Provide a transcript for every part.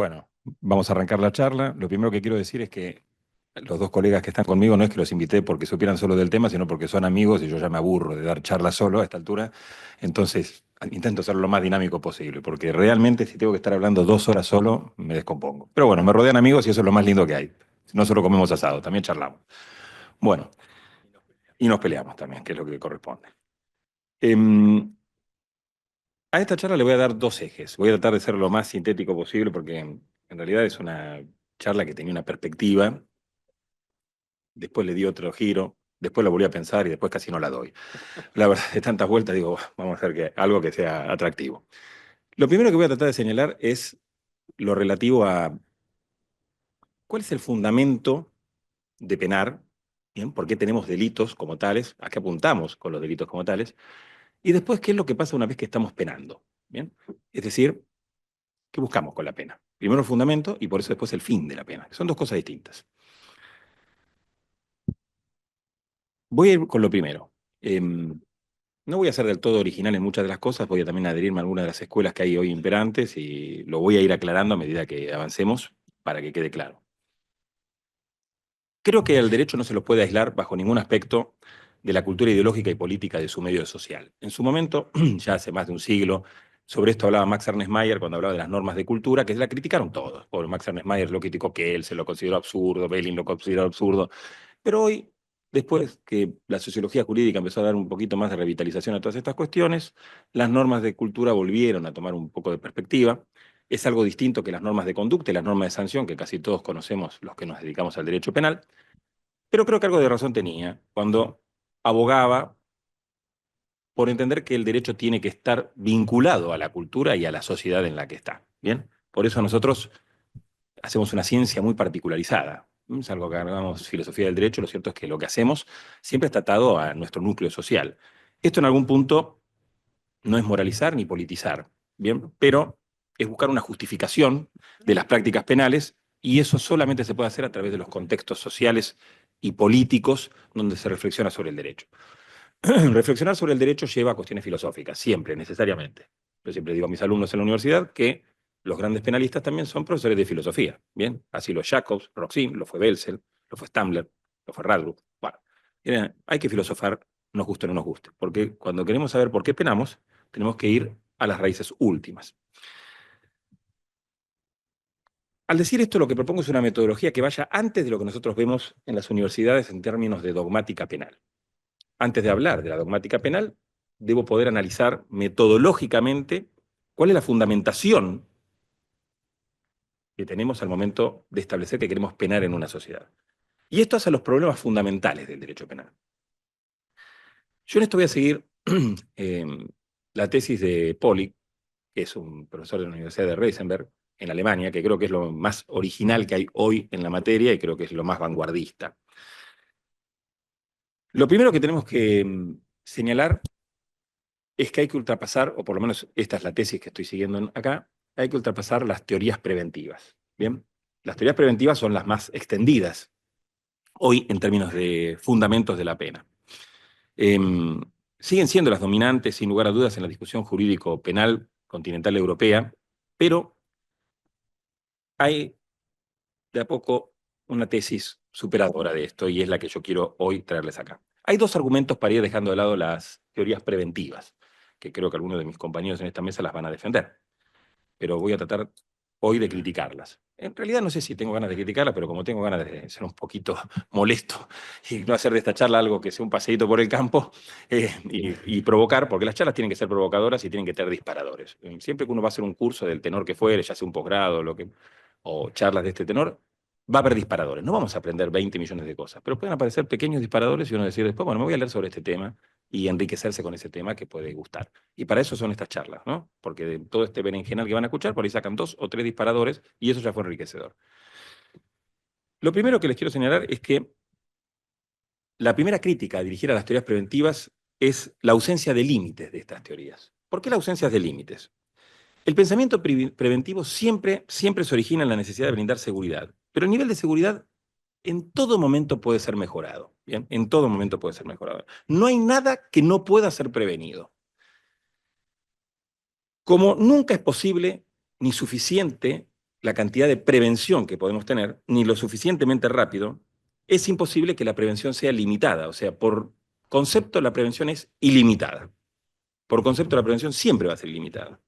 Bueno, vamos a arrancar la charla. Lo primero que quiero decir es que los dos colegas que están conmigo no es que los invité porque supieran solo del tema, sino porque son amigos y yo ya me aburro de dar charlas solo a esta altura. Entonces, intento hacerlo lo más dinámico posible, porque realmente si tengo que estar hablando 2 horas solo, me descompongo. Pero bueno, me rodean amigos y eso es lo más lindo que hay. No solo comemos asado, también charlamos. Bueno, y nos peleamos también, que es lo que corresponde. Em, a esta charla le voy a dar dos ejes. Voy a tratar de ser lo más sintético posible porque en realidad es una charla que tenía una perspectiva, después le di otro giro, después la volví a pensar y después casi no la doy. La verdad, de tantas vueltas digo, vamos a hacer algo que sea atractivo. Lo primero que voy a tratar de señalar es lo relativo a cuál es el fundamento de penar, ¿bien? ¿Por qué tenemos delitos como tales? ¿A qué apuntamos con los delitos como tales? Y después, ¿qué es lo que pasa una vez que estamos penando? ¿Bien? Es decir, ¿qué buscamos con la pena? Primero el fundamento y por eso después el fin de la pena, que son dos cosas distintas. Voy a ir con lo primero. No voy a ser del todo original en muchas de las cosas, voy a también adherirme a algunas de las escuelas que hay hoy imperantes y lo voy a ir aclarando a medida que avancemos para que quede claro. Creo que el derecho no se lo puede aislar bajo ningún aspecto de la cultura ideológica y política de su medio social. En su momento, ya hace más de un siglo, sobre esto hablaba Max Ernst Mayr cuando hablaba de las normas de cultura, que la criticaron todos. Por Max Ernst Mayr lo criticó que él se lo consideró absurdo, Belin lo consideró absurdo, pero hoy, después que la sociología jurídica empezó a dar un poquito más de revitalización a todas estas cuestiones, las normas de cultura volvieron a tomar un poco de perspectiva. Es algo distinto que las normas de conducta y las normas de sanción, que casi todos conocemos los que nos dedicamos al derecho penal, pero creo que algo de razón tenía cuando abogaba por entender que el derecho tiene que estar vinculado a la cultura y a la sociedad en la que está. ¿Bien? Por eso nosotros hacemos una ciencia muy particularizada. Es algo que llamamos filosofía del derecho, lo cierto es que lo que hacemos siempre está atado a nuestro núcleo social. Esto en algún punto no es moralizar ni politizar, ¿bien? Pero es buscar una justificación de las prácticas penales y eso solamente se puede hacer a través de los contextos sociales y políticos donde se reflexiona sobre el derecho. Reflexionar sobre el derecho lleva a cuestiones filosóficas, siempre, necesariamente. Yo siempre digo a mis alumnos en la universidad que los grandes penalistas también son profesores de filosofía. Bien, así lo Jacobs, Roxin, lo fue Belzel, lo fue Stambler, lo fue Radbruch. Bueno, miren, hay que filosofar, nos guste o no nos guste, porque cuando queremos saber por qué penamos, tenemos que ir a las raíces últimas. Al decir esto, lo que propongo es una metodología que vaya antes de lo que nosotros vemos en las universidades en términos de dogmática penal. Antes de hablar de la dogmática penal, debo poder analizar metodológicamente cuál es la fundamentación que tenemos al momento de establecer que queremos penar en una sociedad. Y esto hace los problemas fundamentales del derecho penal. Yo en esto voy a seguir eh, la tesis de Polly, que es un profesor de la Universidad de Reisenberg, en Alemania, que creo que es lo más original que hay hoy en la materia y creo que es lo más vanguardista. Lo primero que tenemos que señalar es que hay que ultrapasar, o por lo menos esta es la tesis que estoy siguiendo acá, hay que ultrapasar las teorías preventivas. ¿Bien? Las teorías preventivas son las más extendidas hoy en términos de fundamentos de la pena. Eh, Siguen siendo las dominantes, sin lugar a dudas, en la discusión jurídico-penal continental europea, pero hay de a poco una tesis superadora de esto y es la que yo quiero hoy traerles acá. Hay dos argumentos para ir dejando de lado las teorías preventivas, que creo que algunos de mis compañeros en esta mesa las van a defender, pero voy a tratar hoy de criticarlas. En realidad no sé si tengo ganas de criticarlas, pero como tengo ganas de ser un poquito molesto y no hacer de esta charla algo que sea un paseíto por el campo y provocar, porque las charlas tienen que ser provocadoras y tienen que tener disparadores. Siempre que uno va a hacer un curso del tenor que fuere, ya sea un posgrado o charlas de este tenor, va a haber disparadores. No vamos a aprender 20 millones de cosas, pero pueden aparecer pequeños disparadores y uno decir después, bueno, me voy a leer sobre este tema y enriquecerse con ese tema que puede gustar. Y para eso son estas charlas, ¿no? Porque de todo este berenjenal que van a escuchar, por ahí sacan 2 o 3 disparadores y eso ya fue enriquecedor. Lo primero que les quiero señalar es que la primera crítica dirigida a las teorías preventivas es la ausencia de límites de estas teorías. ¿Por qué la ausencia de límites? El pensamiento preventivo siempre se origina en la necesidad de brindar seguridad, pero el nivel de seguridad en todo momento puede ser mejorado. ¿Bien? En todo momento puede ser mejorado. No hay nada que no pueda ser prevenido. Como nunca es posible ni suficiente la cantidad de prevención que podemos tener, ni lo suficientemente rápido, es imposible que la prevención sea limitada. O sea, por concepto la prevención es ilimitada. Por concepto la prevención siempre va a ser ilimitada.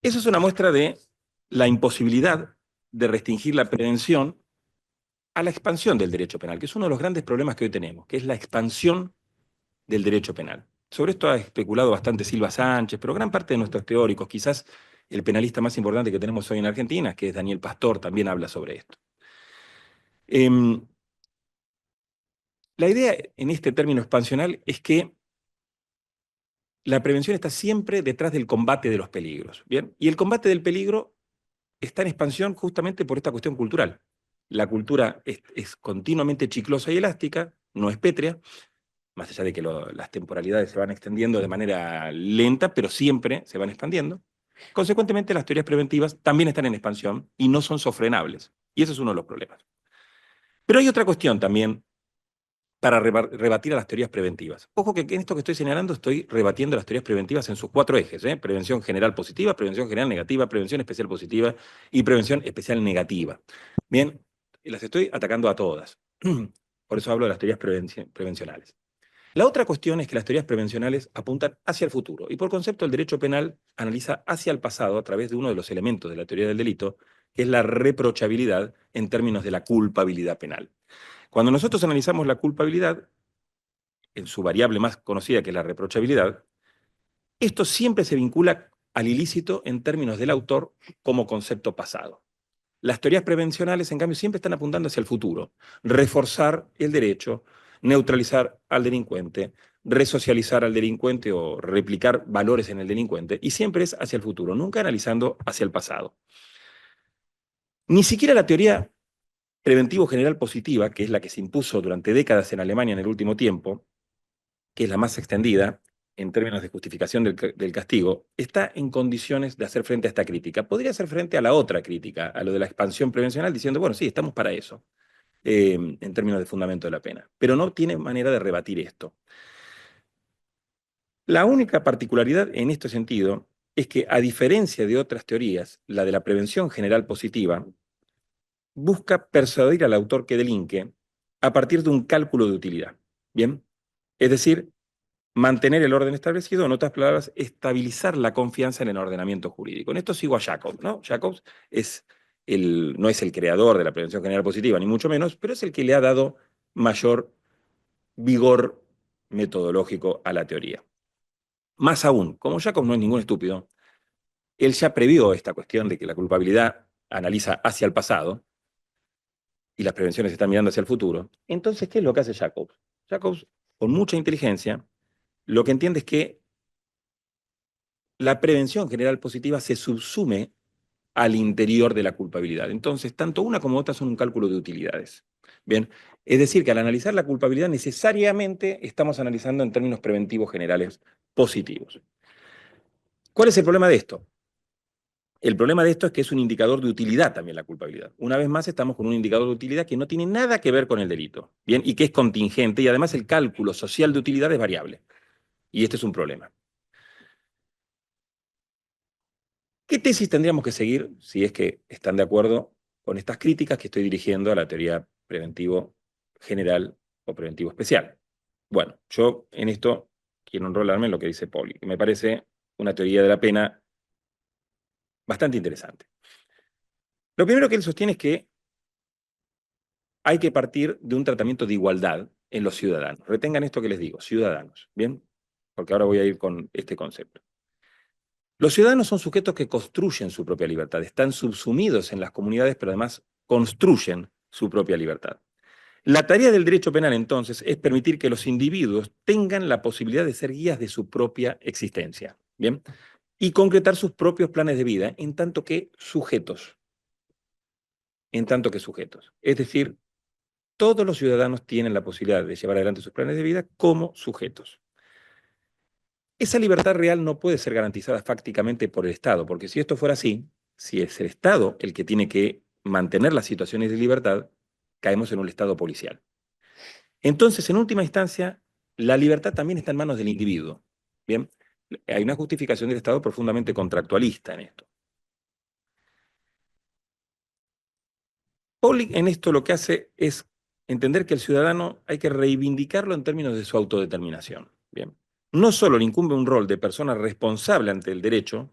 Eso es una muestra de la imposibilidad de restringir la prevención a la expansión del derecho penal, que es uno de los grandes problemas que hoy tenemos, que es la expansión del derecho penal. Sobre esto ha especulado bastante Silva Sánchez, pero gran parte de nuestros teóricos, quizás el penalista más importante que tenemos hoy en Argentina, que es Daniel Pastor, también habla sobre esto. La idea en este término expansional es que la prevención está siempre detrás del combate de los peligros, ¿bien? Y el combate del peligro está en expansión justamente por esta cuestión cultural. La cultura es continuamente chiclosa y elástica, no es pétrea, más allá de que las temporalidades se van extendiendo de manera lenta, pero siempre se van expandiendo. Consecuentemente, las teorías preventivas también están en expansión y no son sofrenables. Y ese es uno de los problemas. Pero hay otra cuestión también para rebatir a las teorías preventivas. Ojo que en esto que estoy señalando estoy rebatiendo las teorías preventivas en sus 4 ejes, ¿eh? Prevención general positiva, prevención general negativa, prevención especial positiva y prevención especial negativa. Bien, las estoy atacando a todas. Por eso hablo de las teorías prevencionales. La otra cuestión es que las teorías prevencionales apuntan hacia el futuro y por concepto el derecho penal analiza hacia el pasado a través de uno de los elementos de la teoría del delito, que es la reprochabilidad en términos de la culpabilidad penal. Cuando nosotros analizamos la culpabilidad, en su variable más conocida que es la reprochabilidad, esto siempre se vincula al ilícito en términos del autor como concepto pasado. Las teorías prevencionales, en cambio, siempre están apuntando hacia el futuro. Reforzar el derecho, neutralizar al delincuente, resocializar al delincuente o replicar valores en el delincuente, y siempre es hacia el futuro, nunca analizando hacia el pasado. Ni siquiera la teoría preventivo general positiva, que es la que se impuso durante décadas en Alemania en el último tiempo, que es la más extendida en términos de justificación del castigo, está en condiciones de hacer frente a esta crítica. Podría hacer frente a la otra crítica, a lo de la expansión prevencional, diciendo, bueno, sí, estamos para eso, en términos de fundamento de la pena. Pero no tiene manera de rebatir esto. La única particularidad en este sentido es que, a diferencia de otras teorías, la de la prevención general positiva busca persuadir al autor que delinque a partir de un cálculo de utilidad. ¿Bien? Es decir, mantener el orden establecido, en otras palabras, estabilizar la confianza en el ordenamiento jurídico. En esto sigo a Jacobs, ¿no? Jacobs no es el creador de la prevención general positiva, ni mucho menos, pero es el que le ha dado mayor vigor metodológico a la teoría. Más aún, como Jacobs no es ningún estúpido, él ya previó esta cuestión de que la culpabilidad analiza hacia el pasado y las prevenciones están mirando hacia el futuro. Entonces, ¿qué es lo que hace Jacobs? Jacobs, con mucha inteligencia, lo que entiende es que la prevención general positiva se subsume al interior de la culpabilidad. Entonces, tanto una como otra son un cálculo de utilidades. Bien, es decir, que al analizar la culpabilidad necesariamente estamos analizando en términos preventivos generales positivos. ¿Cuál es el problema de esto? El problema de esto es que es un indicador de utilidad también la culpabilidad. Una vez más estamos con un indicador de utilidad que no tiene nada que ver con el delito, ¿bien? Y que es contingente y además el cálculo social de utilidad es variable. Y este es un problema. ¿Qué tesis tendríamos que seguir si es que están de acuerdo con estas críticas que estoy dirigiendo a la teoría preventivo general o preventivo especial? Bueno, yo en esto quiero enrolarme en lo que dice Pauli, que me parece una teoría de la pena bastante interesante. Lo primero que él sostiene es que hay que partir de un tratamiento de igualdad en los ciudadanos. Retengan esto que les digo, ciudadanos, ¿bien? Porque ahora voy a ir con este concepto. Los ciudadanos son sujetos que construyen su propia libertad, están subsumidos en las comunidades, pero además construyen su propia libertad. La tarea del derecho penal, entonces, es permitir que los individuos tengan la posibilidad de ser guías de su propia existencia, ¿bien? Y concretar sus propios planes de vida en tanto que sujetos. En tanto que sujetos. Es decir, todos los ciudadanos tienen la posibilidad de llevar adelante sus planes de vida como sujetos. Esa libertad real no puede ser garantizada fácticamente por el Estado, porque si esto fuera así, si es el Estado el que tiene que mantener las situaciones de libertad, caemos en un Estado policial. Entonces, en última instancia, la libertad también está en manos del individuo. Bien, hay una justificación del Estado profundamente contractualista en esto. Pauling en esto lo que hace es entender que el ciudadano hay que reivindicarlo en términos de su autodeterminación. Bien. No solo le incumbe un rol de persona responsable ante el derecho,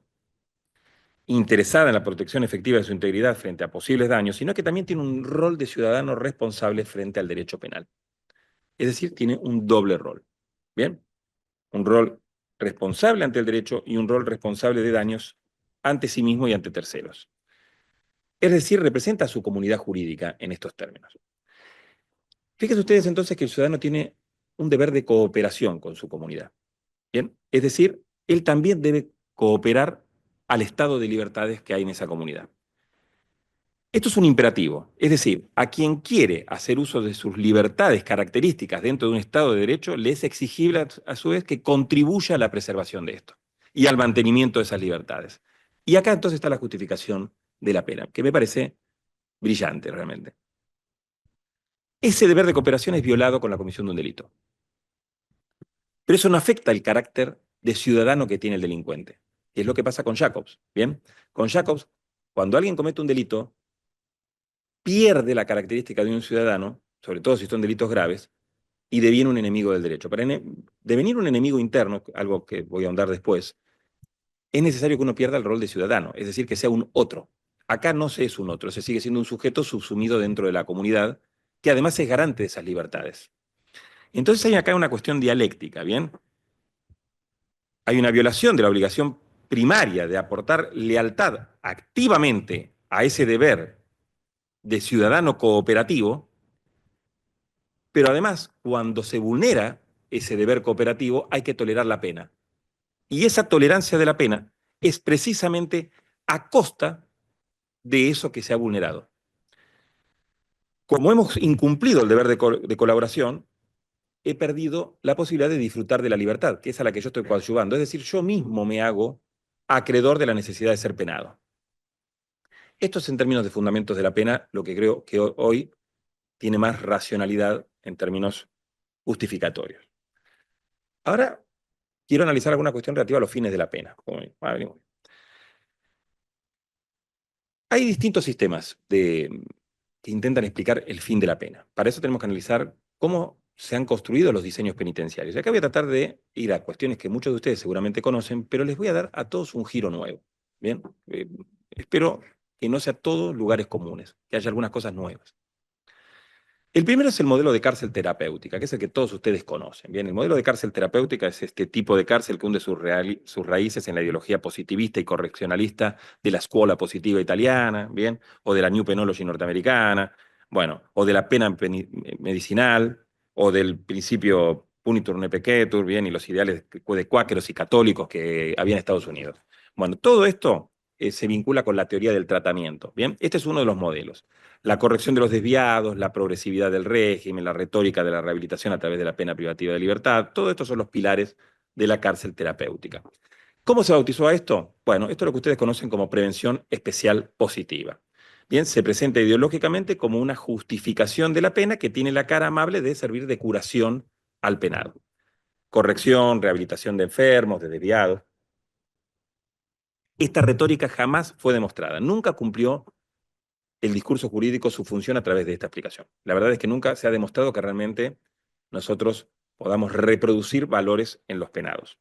interesada en la protección efectiva de su integridad frente a posibles daños, sino que también tiene un rol de ciudadano responsable frente al derecho penal. Es decir, tiene un doble rol. Bien. Un rol responsable ante el derecho y un rol responsable de daños ante sí mismo y ante terceros. Es decir, representa a su comunidad jurídica en estos términos. Fíjense ustedes entonces que el ciudadano tiene un deber de cooperación con su comunidad. ¿Bien? Es decir, él también debe cooperar al estado de libertades que hay en esa comunidad. Esto es un imperativo, es decir, a quien quiere hacer uso de sus libertades características dentro de un Estado de Derecho, le es exigible a su vez que contribuya a la preservación de esto y al mantenimiento de esas libertades. Y acá entonces está la justificación de la pena, que me parece brillante realmente. Ese deber de cooperación es violado con la comisión de un delito. Pero eso no afecta el carácter de ciudadano que tiene el delincuente, que es lo que pasa con Jacobs. ¿Bien? Con Jacobs, cuando alguien comete un delito, pierde la característica de un ciudadano, sobre todo si son delitos graves, y deviene un enemigo del derecho. Para devenir un enemigo interno, algo que voy a ahondar después, es necesario que uno pierda el rol de ciudadano, es decir, que sea un otro. Acá no se es un otro, se sigue siendo un sujeto subsumido dentro de la comunidad, que además es garante de esas libertades. Entonces hay acá una cuestión dialéctica, ¿bien? Hay una violación de la obligación primaria de aportar lealtad activamente a ese deber de ciudadano cooperativo, pero además, cuando se vulnera ese deber cooperativo, hay que tolerar la pena. Y esa tolerancia de la pena es precisamente a costa de eso que se ha vulnerado. Como hemos incumplido el deber de colaboración, he perdido la posibilidad de disfrutar de la libertad, que es a la que yo estoy coadyuvando. Es decir, yo mismo me hago acreedor de la necesidad de ser penado. Esto es en términos de fundamentos de la pena, lo que creo que hoy tiene más racionalidad en términos justificatorios. Ahora, quiero analizar alguna cuestión relativa a los fines de la pena. Hay distintos sistemas que intentan explicar el fin de la pena. Para eso tenemos que analizar cómo se han construido los diseños penitenciarios. Y acá voy a tratar de ir a cuestiones que muchos de ustedes seguramente conocen, pero les voy a dar a todos un giro nuevo. Bien, espero que no sea todos lugares comunes, que haya algunas cosas nuevas. El primero es el modelo de cárcel terapéutica, que es el que todos ustedes conocen. Bien, el modelo de cárcel terapéutica es este tipo de cárcel que hunde sus raíces en la ideología positivista y correccionalista de la escuela positiva italiana, bien, o de la New Penology norteamericana, bueno, o de la pena medicinal, o del principio punitur ne peccator, bien, y los ideales de cuáqueros y católicos que había en Estados Unidos. Bueno, todo esto se vincula con la teoría del tratamiento, bien. Este es uno de los modelos. La corrección de los desviados, la progresividad del régimen, la retórica de la rehabilitación a través de la pena privativa de libertad, todo esto son los pilares de la cárcel terapéutica. ¿Cómo se bautizó a esto? Bueno, esto es lo que ustedes conocen como prevención especial positiva. Bien, se presenta ideológicamente como una justificación de la pena que tiene la cara amable de servir de curación al penado. Corrección, rehabilitación de enfermos, de desviados. Esta retórica jamás fue demostrada, nunca cumplió el discurso jurídico su función a través de esta explicación. La verdad es que nunca se ha demostrado que realmente nosotros podamos reproducir valores en los penados.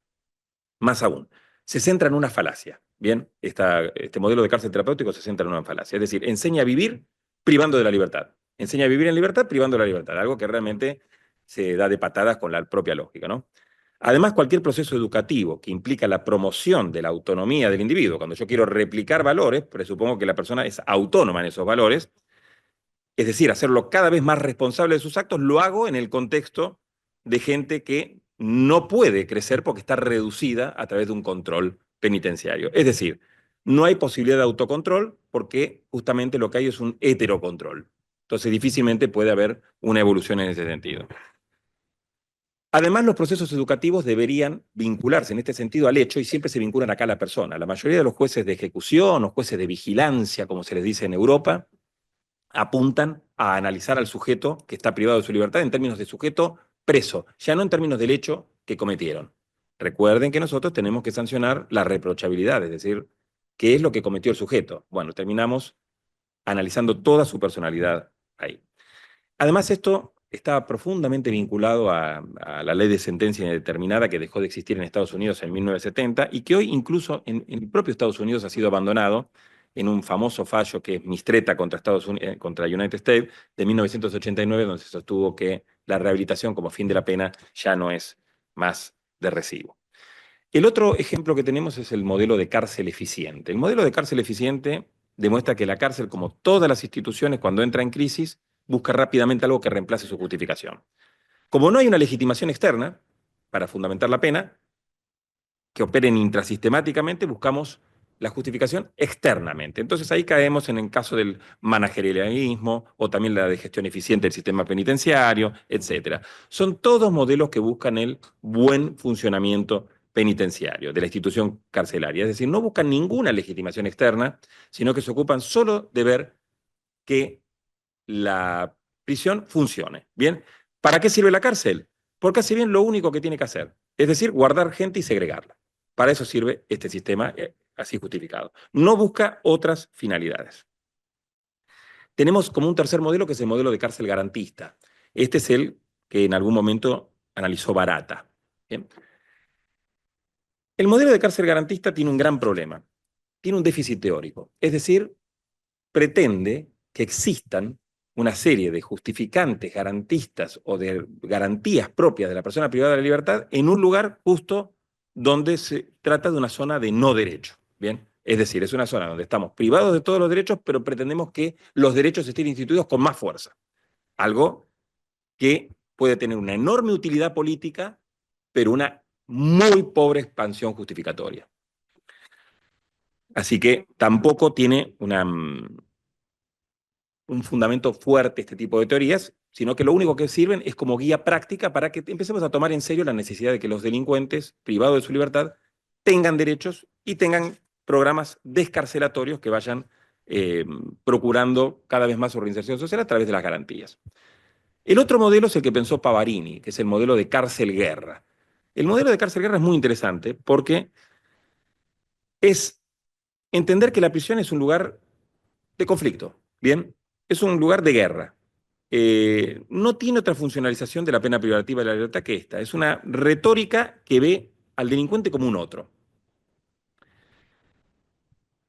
Más aún, se centra en una falacia. Bien, este modelo de cárcel terapéutico se centra en una falacia. Es decir, enseña a vivir privando de la libertad. Enseña a vivir en libertad privando de la libertad. Algo que realmente se da de patadas con la propia lógica, ¿no? Además, cualquier proceso educativo que implica la promoción de la autonomía del individuo, cuando yo quiero replicar valores, presupongo que la persona es autónoma en esos valores, es decir, hacerlo cada vez más responsable de sus actos, lo hago en el contexto de gente que no puede crecer porque está reducida a través de un control penitenciario. Es decir, no hay posibilidad de autocontrol porque justamente lo que hay es un heterocontrol. Entonces difícilmente puede haber una evolución en ese sentido. Además, los procesos educativos deberían vincularse en este sentido al hecho y siempre se vinculan acá a la persona. La mayoría de los jueces de ejecución o jueces de vigilancia, como se les dice en Europa, apuntan a analizar al sujeto que está privado de su libertad en términos de sujeto preso, ya no en términos del hecho que cometieron. Recuerden que nosotros tenemos que sancionar la reprochabilidad, es decir, ¿qué es lo que cometió el sujeto? Bueno, terminamos analizando toda su personalidad ahí. Además, esto estaba profundamente vinculado a la ley de sentencia indeterminada que dejó de existir en Estados Unidos en 1970 y que hoy incluso en el propio Estados Unidos ha sido abandonado en un famoso fallo que es Mistretta contra, contra United States de 1989, donde se sostuvo que la rehabilitación como fin de la pena ya no es más de recibo. El otro ejemplo que tenemos es el modelo de cárcel eficiente. El modelo de cárcel eficiente demuestra que la cárcel, como todas las instituciones, cuando entra en crisis, busca rápidamente algo que reemplace su justificación. Como no hay una legitimación externa para fundamentar la pena, que operen intrasistemáticamente, buscamos la justificación externamente. Entonces ahí caemos en el caso del managerialismo o también la de gestión eficiente del sistema penitenciario, etc. Son todos modelos que buscan el buen funcionamiento penitenciario de la institución carcelaria. Es decir, no buscan ninguna legitimación externa, sino que se ocupan solo de ver que la prisión funcione. ¿Bien? ¿Para qué sirve la cárcel? Porque hace bien lo único que tiene que hacer, es decir, guardar gente y segregarla. Para eso sirve este sistema así justificado. No busca otras finalidades. Tenemos como un tercer modelo que es el modelo de cárcel garantista. Este es el que en algún momento analizó Barata. ¿Bien? El modelo de cárcel garantista tiene un gran problema. Tiene un déficit teórico. Es decir, pretende que existan una serie de justificantes garantistas o de garantías propias de la persona privada de la libertad en un lugar justo donde se trata de una zona de no derecho. ¿Bien? Es decir, es una zona donde estamos privados de todos los derechos, pero pretendemos que los derechos estén instituidos con más fuerza. Algo que puede tener una enorme utilidad política, pero una muy pobre expansión justificatoria. Así que tampoco tiene un fundamento fuerte este tipo de teorías, sino que lo único que sirven es como guía práctica para que empecemos a tomar en serio la necesidad de que los delincuentes, privados de su libertad, tengan derechos y tengan programas descarcelatorios que vayan procurando cada vez más su reinserción social a través de las garantías. El otro modelo es el que pensó Pavarini, que es el modelo de cárcel-guerra. El modelo de cárcel-guerra es muy interesante porque es entender que la prisión es un lugar de conflicto, ¿bien? Es un lugar de guerra. No tiene otra funcionalización de la pena privativa de la libertad que esta. Es una retórica que ve al delincuente como un otro.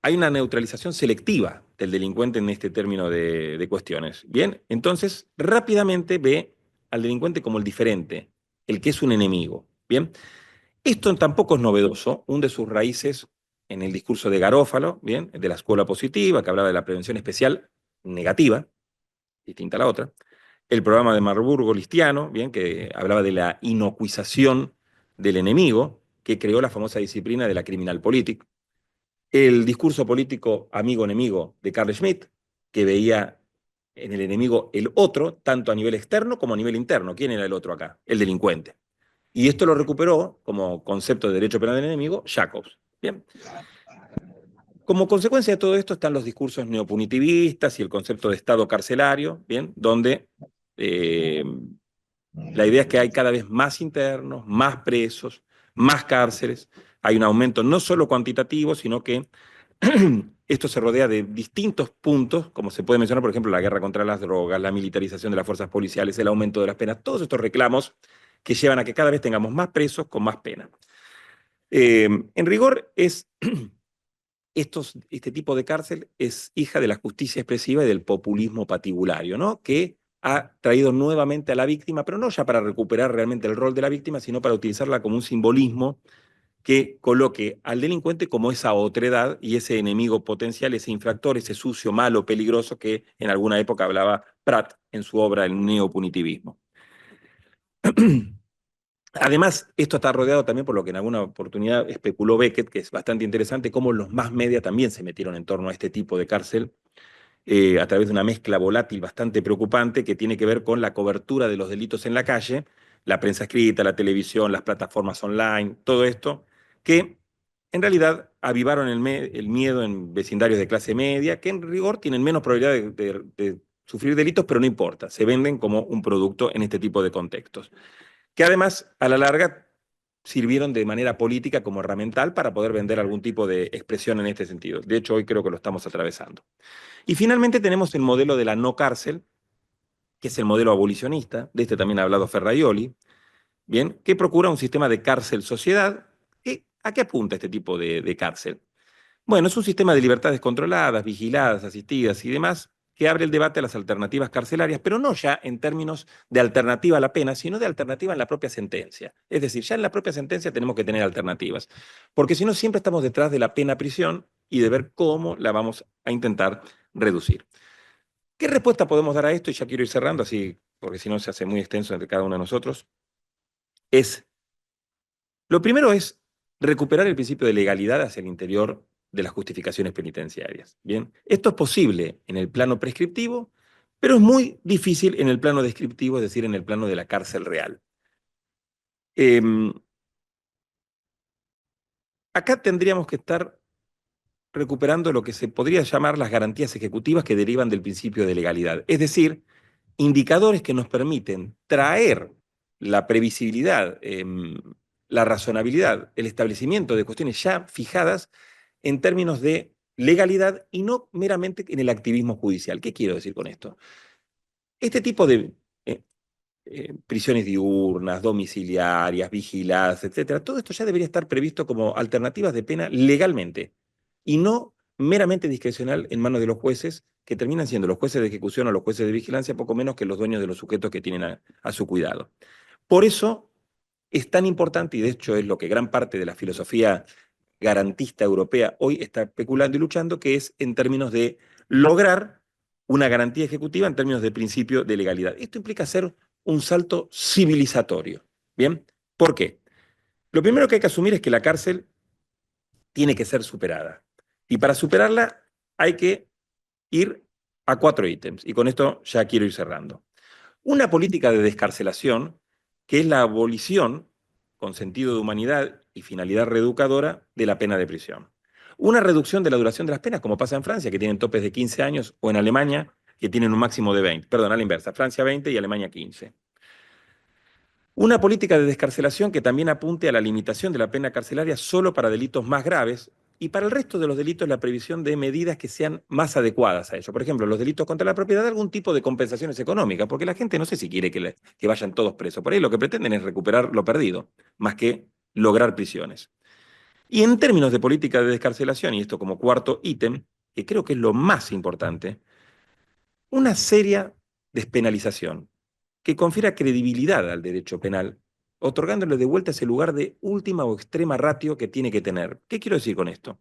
Hay una neutralización selectiva del delincuente en este término de cuestiones. Bien, entonces rápidamente ve al delincuente como el diferente, el que es un enemigo. Bien, esto tampoco es novedoso, hunde sus raíces en el discurso de Garófalo, bien, de la escuela positiva, que hablaba de la prevención especial negativa, distinta a la otra. El programa de Marburgo Listiano, bien, que hablaba de la inocuización del enemigo, que creó la famosa disciplina de la criminalpolitik. El discurso político amigo-enemigo de Carl Schmitt, que veía en el enemigo el otro, tanto a nivel externo como a nivel interno. ¿Quién era el otro acá? El delincuente. Y esto lo recuperó como concepto de derecho penal del enemigo Jacobs. Bien. Como consecuencia de todo esto están los discursos neopunitivistas y el concepto de Estado carcelario, ¿bien? Donde la idea es que hay cada vez más internos, más presos, más cárceles, hay un aumento no solo cuantitativo, sino que esto se rodea de distintos puntos, como se puede mencionar, por ejemplo, la guerra contra las drogas, la militarización de las fuerzas policiales, el aumento de las penas, todos estos reclamos que llevan a que cada vez tengamos más presos con más pena. En rigor, este tipo de cárcel es hija de la justicia expresiva y del populismo patibulario, ¿no? Que ha traído nuevamente a la víctima, pero no ya para recuperar realmente el rol de la víctima, sino para utilizarla como un simbolismo que coloque al delincuente como esa otredad y ese enemigo potencial, ese infractor, ese sucio, malo, peligroso que en alguna época hablaba Pratt en su obra El neopunitivismo. Además, esto está rodeado también por lo que en alguna oportunidad especuló Beckett, que es bastante interesante, cómo los más media también se metieron en torno a este tipo de cárcel, a través de una mezcla volátil bastante preocupante que tiene que ver con la cobertura de los delitos en la calle, la prensa escrita, la televisión, las plataformas online, todo esto, que en realidad avivaron el miedo en vecindarios de clase media, que en rigor tienen menos probabilidad de sufrir delitos, pero no importa, se venden como un producto en este tipo de contextos que además, a la larga, sirvieron de manera política como herramental para poder vender algún tipo de expresión en este sentido. De hecho, hoy creo que lo estamos atravesando. Y finalmente tenemos el modelo de la no cárcel, que es el modelo abolicionista, de este también ha hablado Ferraioli, ¿bien? Que procura un sistema de cárcel-sociedad. ¿A qué apunta este tipo de cárcel? Bueno, es un sistema de libertades controladas, vigiladas, asistidas y demás, que abre el debate a las alternativas carcelarias, pero no ya en términos de alternativa a la pena, sino de alternativa en la propia sentencia. Es decir, ya en la propia sentencia tenemos que tener alternativas, porque si no siempre estamos detrás de la pena prisión y de ver cómo la vamos a intentar reducir. ¿Qué respuesta podemos dar a esto? Y ya quiero ir cerrando, así, porque si no se hace muy extenso entre cada uno de nosotros. Lo primero es recuperar el principio de legalidad hacia el interior de las justificaciones penitenciarias. Bien, esto es posible en el plano prescriptivo, pero es muy difícil en el plano descriptivo, es decir, en el plano de la cárcel real. Acá tendríamos que estar recuperando lo que se podría llamar las garantías ejecutivas que derivan del principio de legalidad, es decir, indicadores que nos permiten traer la previsibilidad, la razonabilidad, el establecimiento de cuestiones ya fijadas en términos de legalidad y no meramente en el activismo judicial. ¿Qué quiero decir con esto? Este tipo de prisiones diurnas, domiciliarias, vigiladas, etcétera, todo esto ya debería estar previsto como alternativas de pena legalmente y no meramente discrecional en manos de los jueces, que terminan siendo los jueces de ejecución o los jueces de vigilancia poco menos que los dueños de los sujetos que tienen a su cuidado. Por eso es tan importante, y de hecho es lo que gran parte de la filosofía garantista europea hoy está especulando y luchando, que es en términos de lograr una garantía ejecutiva en términos de principio de legalidad. Esto implica hacer un salto civilizatorio. ¿Bien? ¿Por qué? Lo primero que hay que asumir es que la cárcel tiene que ser superada. Y para superarla hay que ir a 4 ítems. Y con esto ya quiero ir cerrando. Una política de descarcelación, que es la abolición, con sentido de humanidad y finalidad reeducadora, de la pena de prisión. Una reducción de la duración de las penas, como pasa en Francia, que tienen topes de 15 años, o en Alemania, que tienen un máximo de 20. Perdón, a la inversa, Francia 20 y Alemania 15. Una política de descarcelación que también apunte a la limitación de la pena carcelaria solo para delitos más graves y para el resto de los delitos la previsión de medidas que sean más adecuadas a ello. Por ejemplo, los delitos contra la propiedad, algún tipo de compensaciones económicas, porque la gente no sé si quiere que vayan todos presos. Por ahí lo que pretenden es recuperar lo perdido, más que lograr prisiones. Y en términos de política de descarcelación, y esto como cuarto ítem, que creo que es lo más importante, una seria despenalización que confiera credibilidad al derecho penal, otorgándole de vuelta ese lugar de última o extrema ratio que tiene que tener. ¿Qué quiero decir con esto?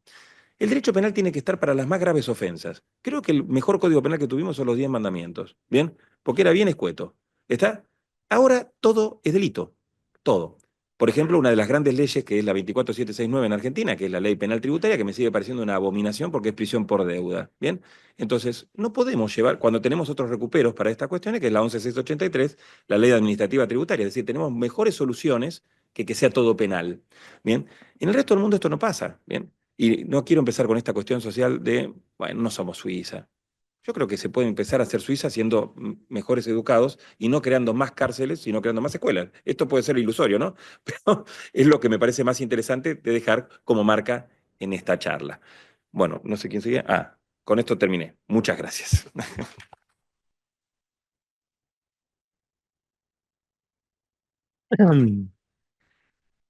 El derecho penal tiene que estar para las más graves ofensas. Creo que el mejor código penal que tuvimos son los 10 mandamientos, ¿bien? Porque era bien escueto. ¿Está? Ahora todo es delito, todo. Por ejemplo, una de las grandes leyes que es la 24769 en Argentina, que es la ley penal tributaria, que me sigue pareciendo una abominación porque es prisión por deuda, ¿bien? Entonces, no podemos llevar, cuando tenemos otros recuperos para estas cuestiones, que es la 11683, la ley administrativa tributaria, es decir, tenemos mejores soluciones que sea todo penal, ¿bien? En el resto del mundo esto no pasa, ¿bien? Y no quiero empezar con esta cuestión social de, bueno, no somos Suiza. Yo creo que se puede empezar a hacer Suiza siendo mejores educados y no creando más cárceles, sino creando más escuelas. Esto puede ser ilusorio, ¿no? Pero es lo que me parece más interesante de dejar como marca en esta charla. Bueno, no sé quién sigue. Ah, con esto terminé. Muchas gracias.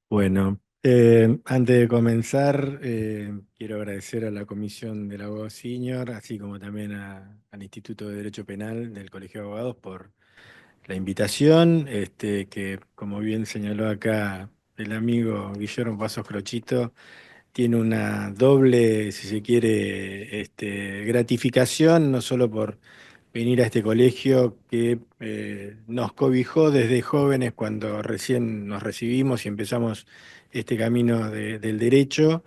Bueno, antes de comenzar, quiero agradecer a la Comisión del Abogado Senior, así como también al Instituto de Derecho Penal del Colegio de Abogados por la invitación, que como bien señaló acá el amigo Guillermo Pasos Crochito, tiene una doble, si se quiere, gratificación, no solo por venir a este colegio que nos cobijó desde jóvenes cuando recién nos recibimos y empezamos este camino del derecho,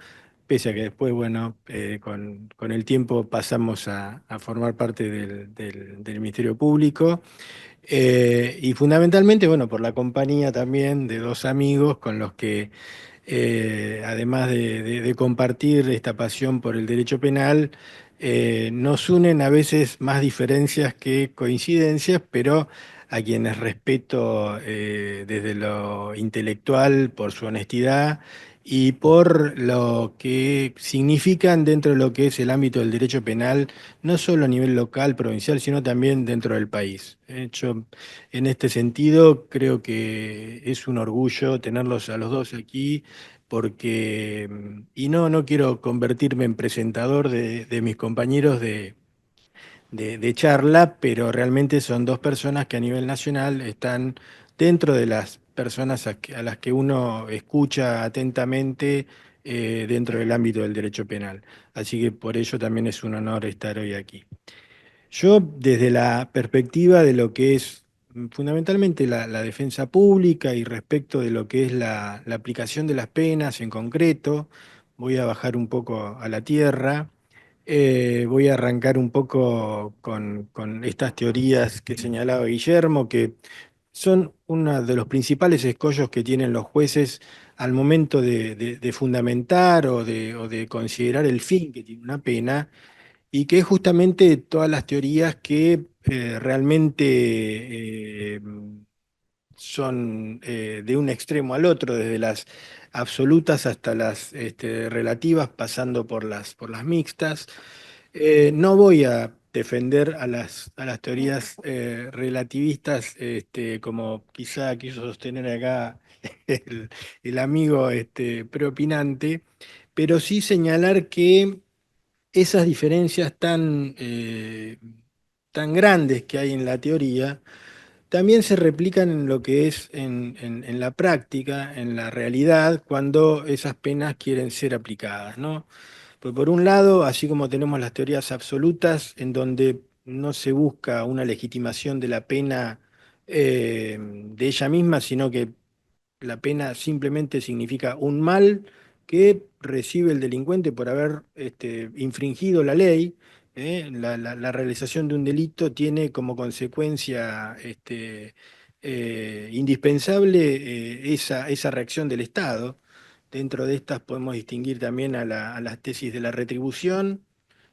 pese a que después, bueno, con el tiempo pasamos a formar parte del Ministerio Público. Y fundamentalmente, bueno, por la compañía también de dos amigos con los que además de compartir esta pasión por el derecho penal, nos unen a veces más diferencias que coincidencias, pero a quienes respeto desde lo intelectual por su honestidad y por lo que significan dentro de lo que es el ámbito del derecho penal, no solo a nivel local, provincial, sino también dentro del país. Yo, en este sentido, creo que es un orgullo tenerlos a los dos aquí, porque, y no quiero convertirme en presentador de mis compañeros de charla, pero realmente son dos personas que a nivel nacional están dentro de las personas a las que uno escucha atentamente dentro del ámbito del derecho penal. Así que por ello también es un honor estar hoy aquí. Yo, desde la perspectiva de lo que es fundamentalmente la defensa pública y respecto de lo que es la aplicación de las penas en concreto, voy a bajar un poco a la tierra. Voy a arrancar un poco con estas teorías que señalaba Guillermo, que son uno de los principales escollos que tienen los jueces al momento de fundamentar o de considerar el fin que tiene una pena, y que es justamente todas las teorías que realmente son de un extremo al otro, desde las absolutas hasta las relativas, pasando por las mixtas. No voy a defender a las teorías relativistas, como quizá quiso sostener acá el amigo preopinante, pero sí señalar que esas diferencias tan grandes que hay en la teoría también se replican en lo que es en la práctica, en la realidad, cuando esas penas quieren ser aplicadas, ¿no? Pues por un lado, así como tenemos las teorías absolutas, en donde no se busca una legitimación de la pena de ella misma, sino que la pena simplemente significa un mal que recibe el delincuente por haber infringido la ley. La realización de un delito tiene como consecuencia indispensable esa reacción del Estado. Dentro de estas podemos distinguir también a las tesis de la retribución,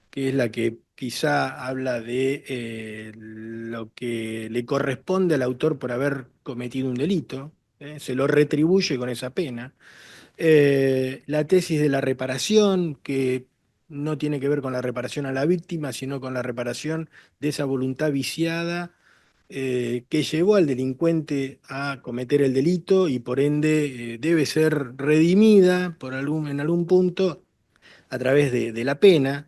que es la que quizá habla de lo que le corresponde al autor por haber cometido un delito, se lo retribuye con esa pena. La tesis de la reparación, que no tiene que ver con la reparación a la víctima, sino con la reparación de esa voluntad viciada que llevó al delincuente a cometer el delito y por ende debe ser redimida en algún punto a través de la pena.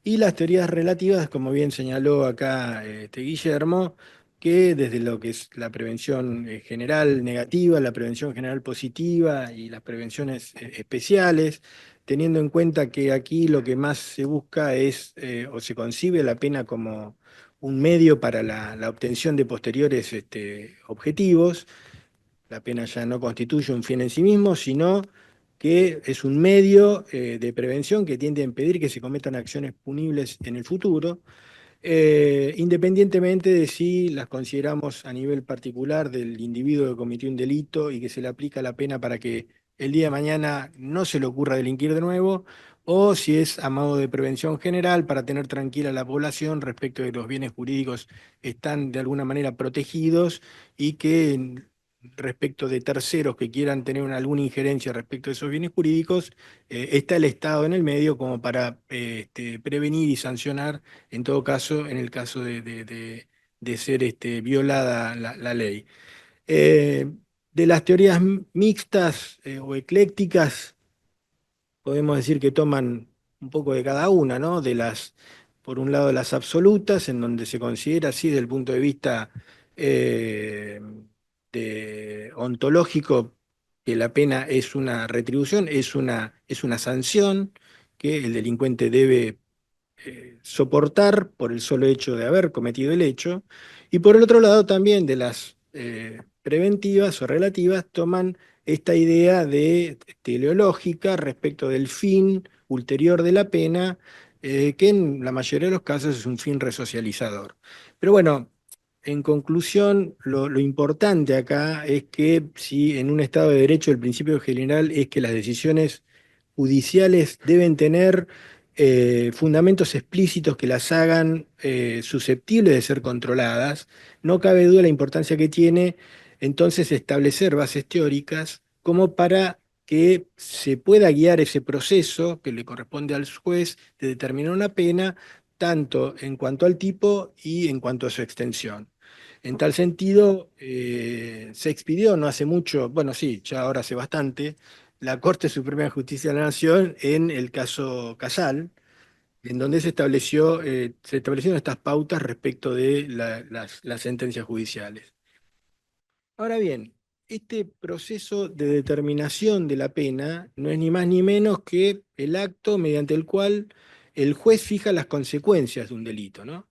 Y las teorías relativas, como bien señaló acá Guillermo, que desde lo que es la prevención general negativa, la prevención general positiva y las prevenciones especiales, teniendo en cuenta que aquí lo que más se busca es, o se concibe la pena como un medio para la obtención de posteriores objetivos. La pena ya no constituye un fin en sí mismo, sino que es un medio de prevención que tiende a impedir que se cometan acciones punibles en el futuro, independientemente de si las consideramos a nivel particular del individuo que cometió un delito y que se le aplica la pena para que el día de mañana no se le ocurra delinquir de nuevo, o si es a modo de prevención general para tener tranquila a la población respecto de que los bienes jurídicos están de alguna manera protegidos y que respecto de terceros que quieran tener alguna injerencia respecto de esos bienes jurídicos, está el Estado en el medio como para prevenir y sancionar en todo caso, en el caso de ser violada la ley. Eh, de las teorías mixtas o eclécticas, podemos decir que toman un poco de cada una, ¿no? Por un lado, las absolutas, en donde se considera así desde el punto de vista eh, ontológico que la pena es una retribución, es una sanción que el delincuente debe soportar por el solo hecho de haber cometido el hecho, y por el otro lado también de las preventivas o relativas toman esta idea de teleológica respecto del fin ulterior de la pena, que en la mayoría de los casos es un fin resocializador. Pero bueno, en conclusión, lo importante acá es que si en un Estado de Derecho el principio general es que las decisiones judiciales deben tener fundamentos explícitos que las hagan susceptibles de ser controladas, no cabe duda la importancia que tiene entonces establecer bases teóricas como para que se pueda guiar ese proceso que le corresponde al juez de determinar una pena, tanto en cuanto al tipo y en cuanto a su extensión. En tal sentido, se expidió no hace mucho, bueno, sí, ya ahora hace bastante, la Corte Suprema de Justicia de la Nación en el caso Casal, en donde se establecieron estas pautas respecto de las sentencias judiciales. Ahora bien, este proceso de determinación de la pena no es ni más ni menos que el acto mediante el cual el juez fija las consecuencias de un delito, ¿no?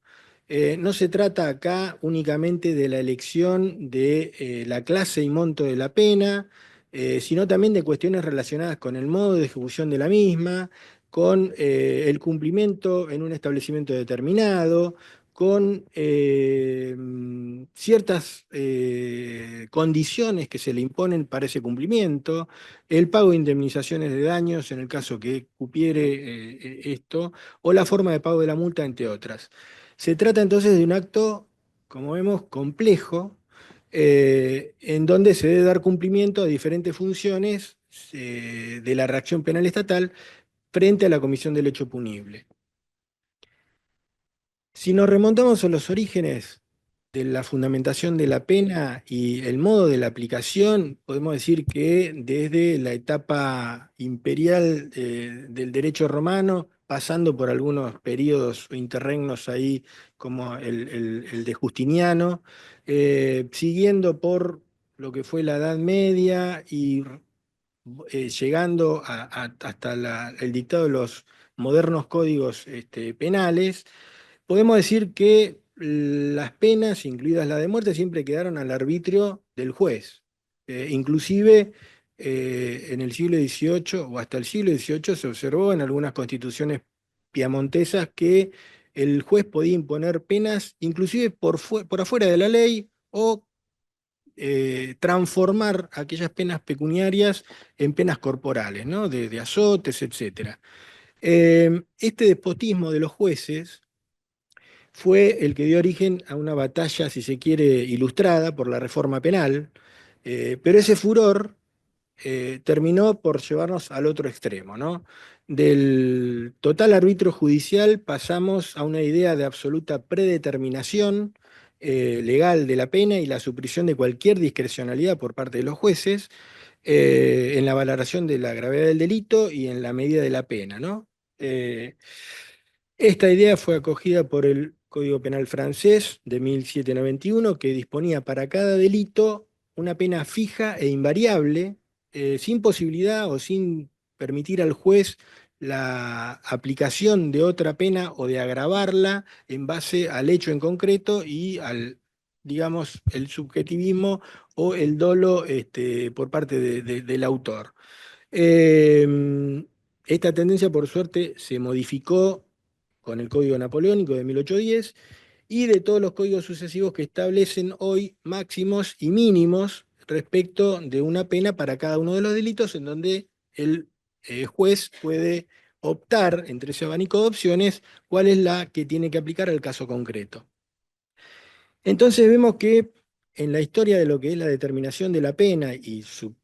No se trata acá únicamente de la elección de la clase y monto de la pena, sino también de cuestiones relacionadas con el modo de ejecución de la misma, con el cumplimiento en un establecimiento determinado, con ciertas condiciones que se le imponen para ese cumplimiento, el pago de indemnizaciones de daños en el caso que cupiere esto, o la forma de pago de la multa, entre otras. Se trata entonces de un acto, como vemos, complejo, en donde se debe dar cumplimiento a diferentes funciones de la reacción penal estatal frente a la comisión del hecho punible. Si nos remontamos a los orígenes de la fundamentación de la pena y el modo de la aplicación, podemos decir que desde la etapa imperial del derecho romano, pasando por algunos periodos o interregnos ahí como el de Justiniano, siguiendo por lo que fue la Edad Media y llegando hasta el dictado de los modernos códigos penales. Podemos decir que las penas, incluidas la de muerte, siempre quedaron al arbitrio del juez. Inclusive en el siglo XVIII o hasta el siglo XVIII se observó en algunas constituciones piamontesas que el juez podía imponer penas inclusive por afuera de la ley o transformar aquellas penas pecuniarias en penas corporales, ¿no? De azotes, etc. Este despotismo de los jueces fue el que dio origen a una batalla, si se quiere, ilustrada por la reforma penal, pero ese furor terminó por llevarnos al otro extremo, ¿no? Del total arbitrio judicial pasamos a una idea de absoluta predeterminación legal de la pena y la supresión de cualquier discrecionalidad por parte de los jueces en la valoración de la gravedad del delito y en la medida de la pena, ¿no? Esta idea fue acogida por el Código Penal francés de 1791, que disponía para cada delito una pena fija e invariable, sin posibilidad o sin permitir al juez la aplicación de otra pena o de agravarla en base al hecho en concreto y al, digamos, el subjetivismo o el dolo por parte del autor. Eh, Esta tendencia, por suerte, se modificó con el Código Napoleónico de 1810 y de todos los códigos sucesivos que establecen hoy máximos y mínimos respecto de una pena para cada uno de los delitos, en donde el juez puede optar entre ese abanico de opciones cuál es la que tiene que aplicar al caso concreto. Entonces vemos que en la historia de lo que es la determinación de la pena y su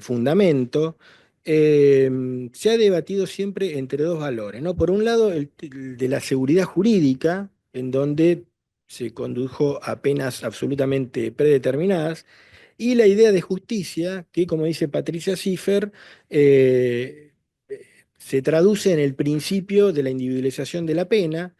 fundamento, se ha debatido siempre entre dos valores, ¿no? Por un lado, el de la seguridad jurídica, en donde se condujo a penas absolutamente predeterminadas, y la idea de justicia, que como dice Patricia Schiffer, se traduce en el principio de la individualización de la pena,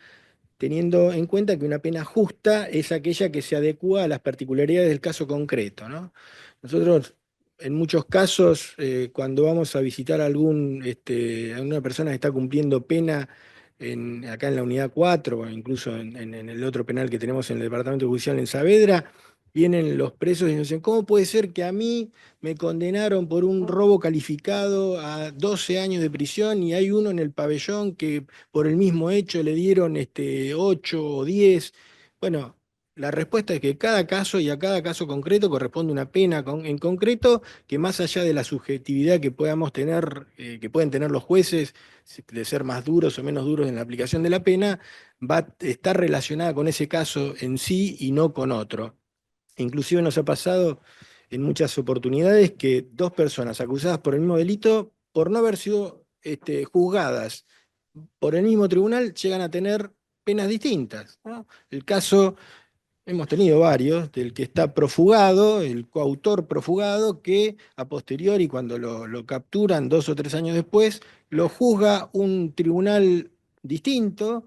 teniendo en cuenta que una pena justa es aquella que se adecua a las particularidades del caso concreto, ¿no? Nosotros, en muchos casos, cuando vamos a visitar a una persona que está cumpliendo pena acá en la unidad 4 o incluso en el otro penal que tenemos en el Departamento Judicial en Saavedra, vienen los presos y nos dicen, ¿cómo puede ser que a mí me condenaron por un robo calificado a 12 años de prisión y hay uno en el pabellón que por el mismo hecho le dieron 8 o 10? Bueno, la respuesta es que cada caso y a cada caso concreto corresponde una pena en concreto que más allá de la subjetividad que podamos tener, que pueden tener los jueces, de ser más duros o menos duros en la aplicación de la pena, va a estar relacionada con ese caso en sí y no con otro. Inclusive nos ha pasado en muchas oportunidades que dos personas acusadas por el mismo delito, por no haber sido juzgadas por el mismo tribunal, llegan a tener penas distintas, ¿no? El caso, hemos tenido varios, del que está profugado, el coautor profugado, que a posteriori, cuando lo capturan 2 o 3 años después, lo juzga un tribunal distinto,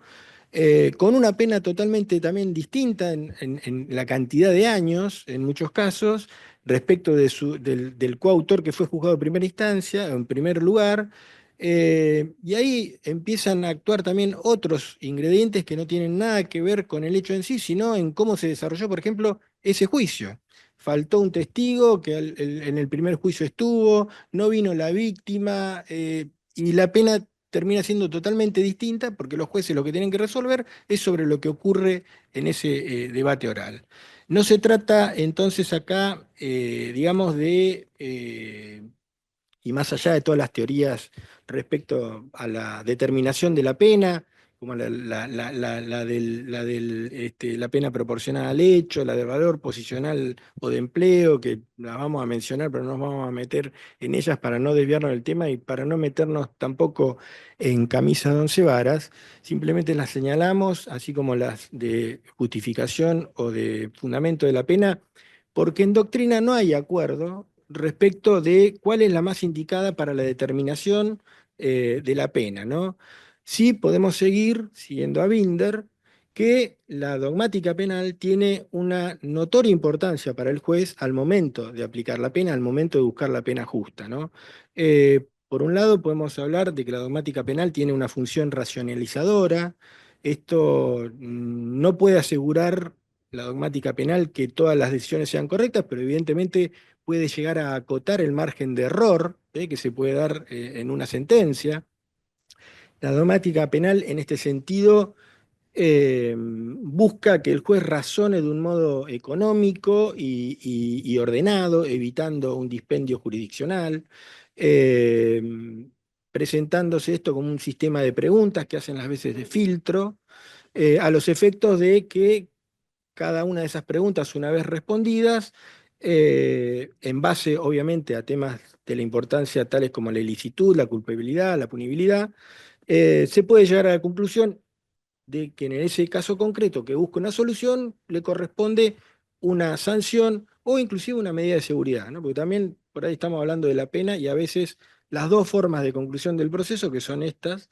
con una pena totalmente también distinta en la cantidad de años, en muchos casos, respecto del coautor que fue juzgado en primera instancia, en primer lugar. Y ahí empiezan a actuar también otros ingredientes que no tienen nada que ver con el hecho en sí, sino en cómo se desarrolló, por ejemplo, ese juicio. Faltó un testigo que en el primer juicio estuvo, no vino la víctima, y la pena termina siendo totalmente distinta porque los jueces lo que tienen que resolver es sobre lo que ocurre en ese debate oral. No se trata entonces acá, digamos, y más allá de todas las teorías respecto a la determinación de la pena, como la pena proporcionada al hecho, la de valor posicional o de empleo, que las vamos a mencionar, pero no nos vamos a meter en ellas para no desviarnos del tema y para no meternos tampoco en camisa de once varas, simplemente las señalamos, así como las de justificación o de fundamento de la pena, porque en doctrina no hay acuerdo respecto de cuál es la más indicada para la determinación de la pena, ¿no? Sí podemos seguir siguiendo a Binder, que la dogmática penal tiene una notoria importancia para el juez al momento de aplicar la pena, al momento de buscar la pena justa, ¿no? Por un lado, podemos hablar de que la dogmática penal tiene una función racionalizadora. Esto no puede asegurar la dogmática penal que todas las decisiones sean correctas, pero evidentemente puede llegar a acotar el margen de error que se puede dar en una sentencia. La dogmática penal en este sentido busca que el juez razone de un modo económico y ordenado, evitando un dispendio jurisdiccional, eh, presentándose esto como un sistema de preguntas que hacen las veces de filtro, a los efectos de que cada una de esas preguntas, una vez respondidas, en base obviamente a temas de la importancia tales como la ilicitud, la culpabilidad, la punibilidad, se puede llegar a la conclusión de que en ese caso concreto que busca una solución, le corresponde una sanción o inclusive una medida de seguridad, ¿no? Porque también por ahí estamos hablando de la pena y a veces las dos formas de conclusión del proceso, que son estas,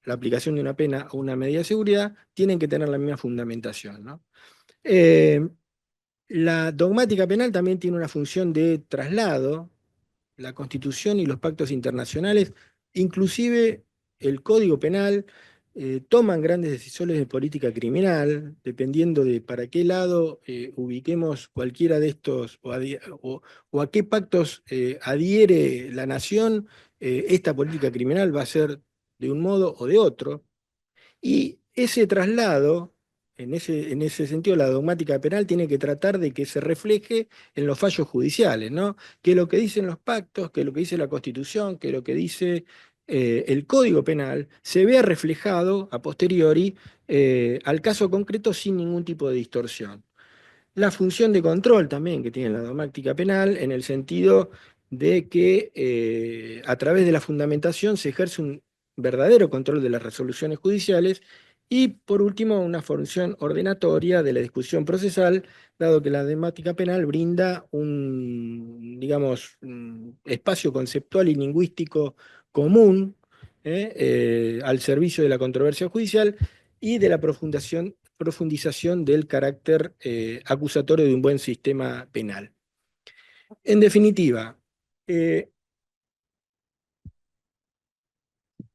la aplicación de una pena o una medida de seguridad, tienen que tener la misma fundamentación, ¿no? Eh, la dogmática penal también tiene una función de traslado. La Constitución y los pactos internacionales, inclusive el Código Penal, toman grandes decisiones de política criminal, dependiendo de para qué lado ubiquemos cualquiera de estos o a qué pactos adhiere la nación, esta política criminal va a ser de un modo o de otro. Y ese traslado, en ese sentido, la dogmática penal tiene que tratar de que se refleje en los fallos judiciales, ¿no? Que lo que dicen los pactos, que lo que dice la Constitución, que lo que dice el Código Penal, se vea reflejado a posteriori al caso concreto sin ningún tipo de distorsión. La función de control también que tiene la dogmática penal, en el sentido de que a través de la fundamentación se ejerce un verdadero control de las resoluciones judiciales y, por último, una función ordenatoria de la discusión procesal, dado que la dogmática penal brinda un, digamos, un espacio conceptual y lingüístico común al servicio de la controversia judicial y de la profundización del carácter acusatorio de un buen sistema penal. En definitiva, eh,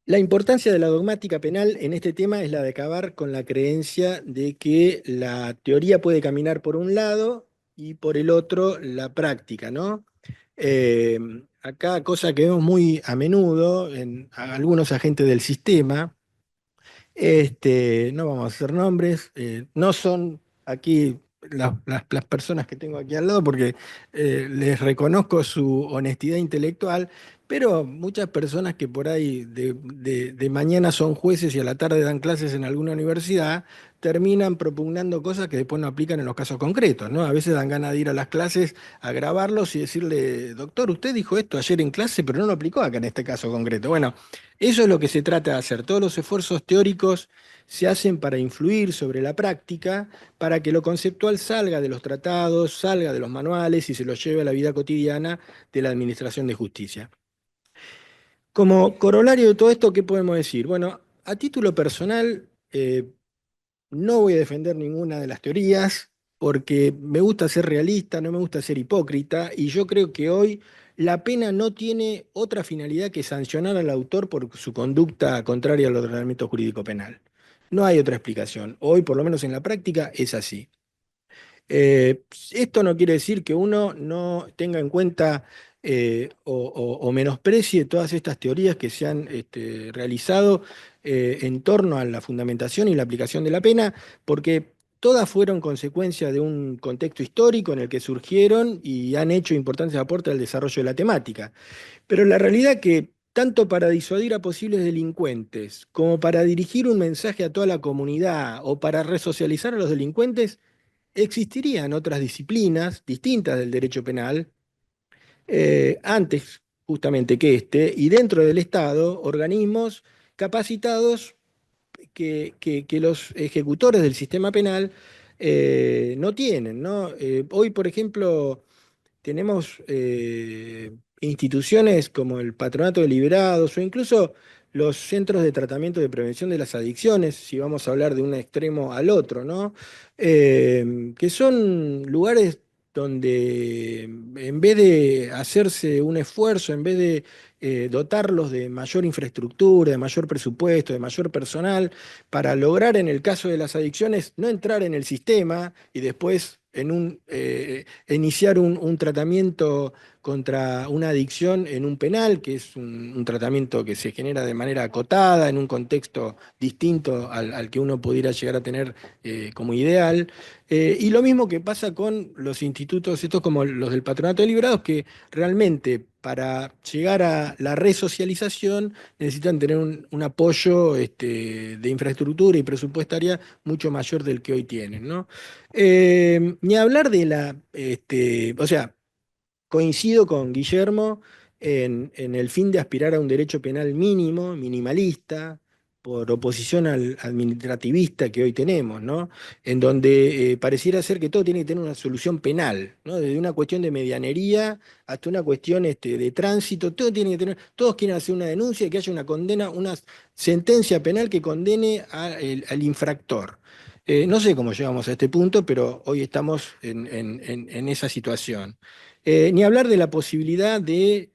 la importancia de la dogmática penal en este tema es la de acabar con la creencia de que la teoría puede caminar por un lado y por el otro la práctica, ¿no? Eh, Acá, cosa que vemos muy a menudo en algunos agentes del sistema, no vamos a hacer nombres, no son aquí las personas que tengo aquí al lado porque les reconozco su honestidad intelectual, pero muchas personas que por ahí de mañana son jueces y a la tarde dan clases en alguna universidad, terminan propugnando cosas que después no aplican en los casos concretos, ¿no? A veces dan ganas de ir a las clases a grabarlos y decirle, doctor, usted dijo esto ayer en clase, pero no lo aplicó acá en este caso concreto. Bueno, eso es lo que se trata de hacer. Todos los esfuerzos teóricos se hacen para influir sobre la práctica, para que lo conceptual salga de los tratados, salga de los manuales y se lo lleve a la vida cotidiana de la administración de justicia. Como corolario de todo esto, ¿qué podemos decir? Bueno, a título personal, no voy a defender ninguna de las teorías porque me gusta ser realista, no me gusta ser hipócrita y yo creo que hoy la pena no tiene otra finalidad que sancionar al autor por su conducta contraria al ordenamiento jurídico penal. No hay otra explicación. Hoy, por lo menos en la práctica, es así. Esto no quiere decir que uno no tenga en cuenta o menosprecie todas estas teorías que se han realizado en torno a la fundamentación y la aplicación de la pena, porque todas fueron consecuencia de un contexto histórico en el que surgieron y han hecho importantes aportes al desarrollo de la temática. Pero la realidad que tanto para disuadir a posibles delincuentes como para dirigir un mensaje a toda la comunidad o para resocializar a los delincuentes, existirían otras disciplinas distintas del derecho penal antes justamente que este, y dentro del Estado, organismos capacitados que los ejecutores del sistema penal no tienen, ¿no? Hoy, por ejemplo, tenemos instituciones como el Patronato de Liberados o incluso los centros de tratamiento de prevención de las adicciones, si vamos a hablar de un extremo al otro, ¿no? Que son lugares donde en vez de hacerse un esfuerzo, en vez de dotarlos de mayor infraestructura, de mayor presupuesto, de mayor personal, para lograr en el caso de las adicciones no entrar en el sistema y después iniciar un tratamiento contra una adicción en un penal, que es un tratamiento que se genera de manera acotada, en un contexto distinto al que uno pudiera llegar a tener como ideal. Y lo mismo que pasa con los institutos, estos como los del Patronato de Liberados, que realmente para llegar a la resocialización necesitan tener un apoyo de infraestructura y presupuestaria mucho mayor del que hoy tienen, ¿no? Ni hablar de o sea, coincido con Guillermo en el fin de aspirar a un derecho penal mínimo, minimalista, por oposición al administrativista que hoy tenemos, ¿no? En donde pareciera ser que todo tiene que tener una solución penal, ¿no? Desde una cuestión de medianería hasta una cuestión de tránsito, todo tiene que tener, todos quieren hacer una denuncia y que haya una condena, una sentencia penal que condene al infractor. No sé cómo llegamos a este punto, pero hoy estamos en esa situación. Ni hablar de la posibilidad de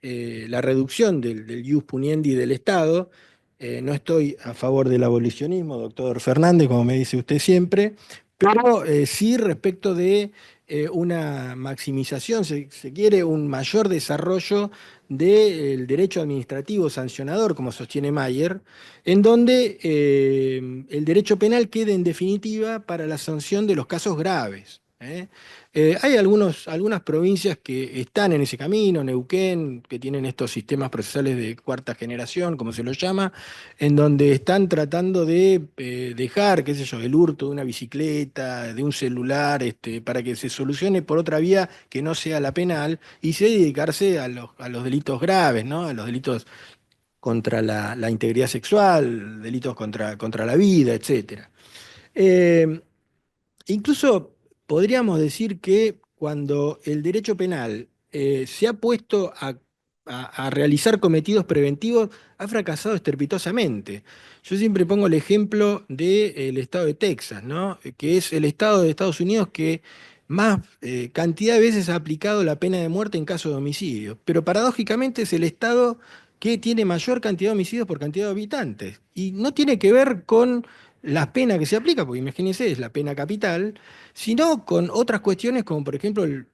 la reducción del ius puniendi del Estado. No estoy a favor del abolicionismo, doctor Fernández, como me dice usted siempre, pero sí respecto de una maximización, se quiere un mayor desarrollo del derecho administrativo sancionador, como sostiene Mayer, en donde el derecho penal quede en definitiva para la sanción de los casos graves. Hay algunas provincias que están en ese camino, Neuquén, que tienen estos sistemas procesales de cuarta generación, como se los llama, en donde están tratando de dejar, qué sé yo, el hurto de una bicicleta, de un celular, para que se solucione por otra vía que no sea la penal y se dedicarse a los delitos graves, ¿no? A los delitos contra la integridad sexual, delitos contra la vida, etcétera. Eh, Incluso podríamos decir que cuando el derecho penal se ha puesto a realizar cometidos preventivos, ha fracasado estrepitosamente. Yo siempre pongo el ejemplo del estado de Texas, ¿no? Que es el estado de Estados Unidos que más cantidad de veces ha aplicado la pena de muerte en caso de homicidio. Pero paradójicamente es el estado que tiene mayor cantidad de homicidios por cantidad de habitantes. Y no tiene que ver con la pena que se aplica, porque imagínense, es la pena capital, sino con otras cuestiones como por ejemplo el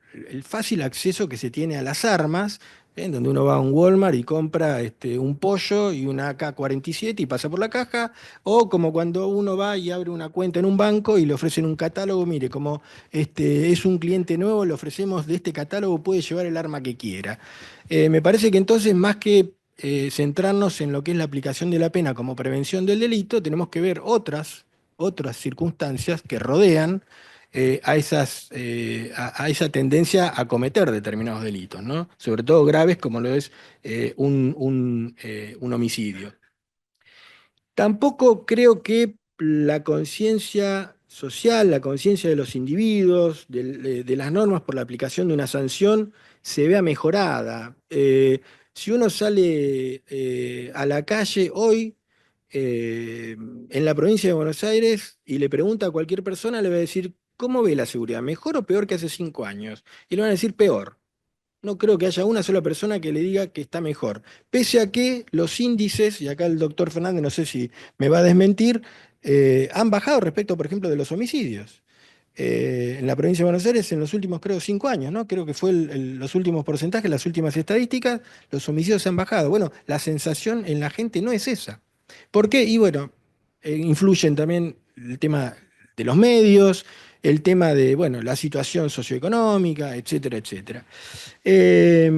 fácil acceso que se tiene a las armas, donde uno va a un Walmart y compra un pollo y una AK-47 y pasa por la caja, o como cuando uno va y abre una cuenta en un banco y le ofrecen un catálogo, mire, como es un cliente nuevo, le ofrecemos de este catálogo, puede llevar el arma que quiera. Me parece que entonces, más que centrarnos en lo que es la aplicación de la pena como prevención del delito, tenemos que ver otras circunstancias que rodean a esa tendencia a cometer determinados delitos, ¿no? Sobre todo graves como lo es un homicidio. Tampoco creo que la conciencia social, la conciencia de los individuos, de las normas por la aplicación de una sanción, se vea mejorada. Si uno sale a la calle hoy, en la provincia de Buenos Aires, y le pregunta a cualquier persona, le va a decir, ¿cómo ve la seguridad? ¿Mejor o peor que hace 5 años? Y le van a decir peor. No creo que haya una sola persona que le diga que está mejor. Pese a que los índices, y acá el doctor Fernández no sé si me va a desmentir, han bajado respecto, por ejemplo, de los homicidios. En la provincia de Buenos Aires, en los últimos, creo, 5 años, ¿no? Creo que fue los últimos porcentajes, las últimas estadísticas, los homicidios han bajado. Bueno, la sensación en la gente no es esa. ¿Por qué? Y bueno, influyen también el tema de los medios, el tema de, bueno, la situación socioeconómica, etcétera, etcétera. Eh,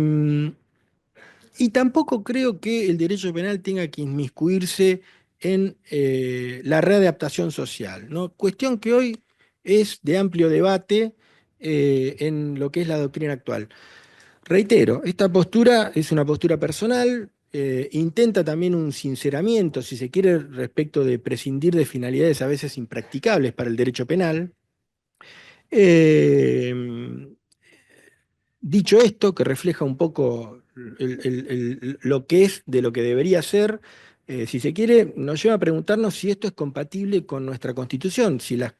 y tampoco creo que el derecho penal tenga que inmiscuirse en la readaptación social, ¿no? Cuestión que hoy es de amplio debate en lo que es la doctrina actual. Reitero, esta postura es una postura personal, intenta también un sinceramiento, si se quiere, respecto de prescindir de finalidades a veces impracticables para el derecho penal. Eh, Dicho esto, que refleja un poco lo que es de lo que debería ser, si se quiere, nos lleva a preguntarnos si esto es compatible con nuestra Constitución, si las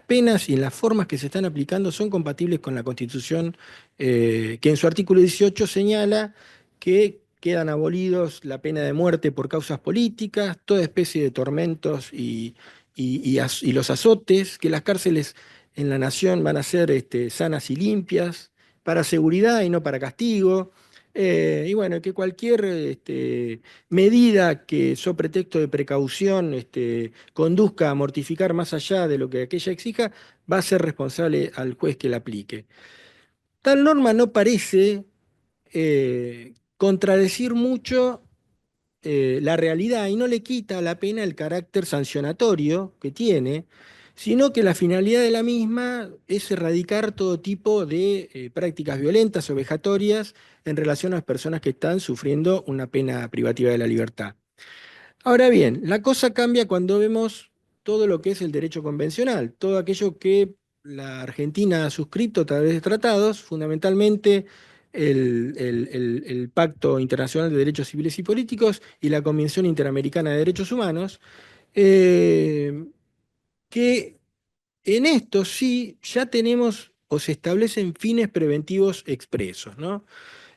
penas y las formas que se están aplicando son compatibles con la Constitución, que en su artículo 18 señala que quedan abolidos la pena de muerte por causas políticas, toda especie de tormentos y los azotes, que las cárceles en la nación van a ser sanas y limpias para seguridad y no para castigo. Y bueno, que cualquier medida que, so pretexto de precaución, conduzca a mortificar más allá de lo que aquella exija, va a ser responsable al juez que la aplique. Tal norma no parece contradecir mucho la realidad y no le quita a la pena el carácter sancionatorio que tiene, sino que la finalidad de la misma es erradicar todo tipo de prácticas violentas o vejatorias en relación a las personas que están sufriendo una pena privativa de la libertad. Ahora bien, la cosa cambia cuando vemos todo lo que es el derecho convencional, todo aquello que la Argentina ha suscrito a través de tratados, fundamentalmente el Pacto Internacional de Derechos Civiles y Políticos y la Convención Interamericana de Derechos Humanos, eh, que en esto sí ya tenemos o se establecen fines preventivos expresos, ¿no?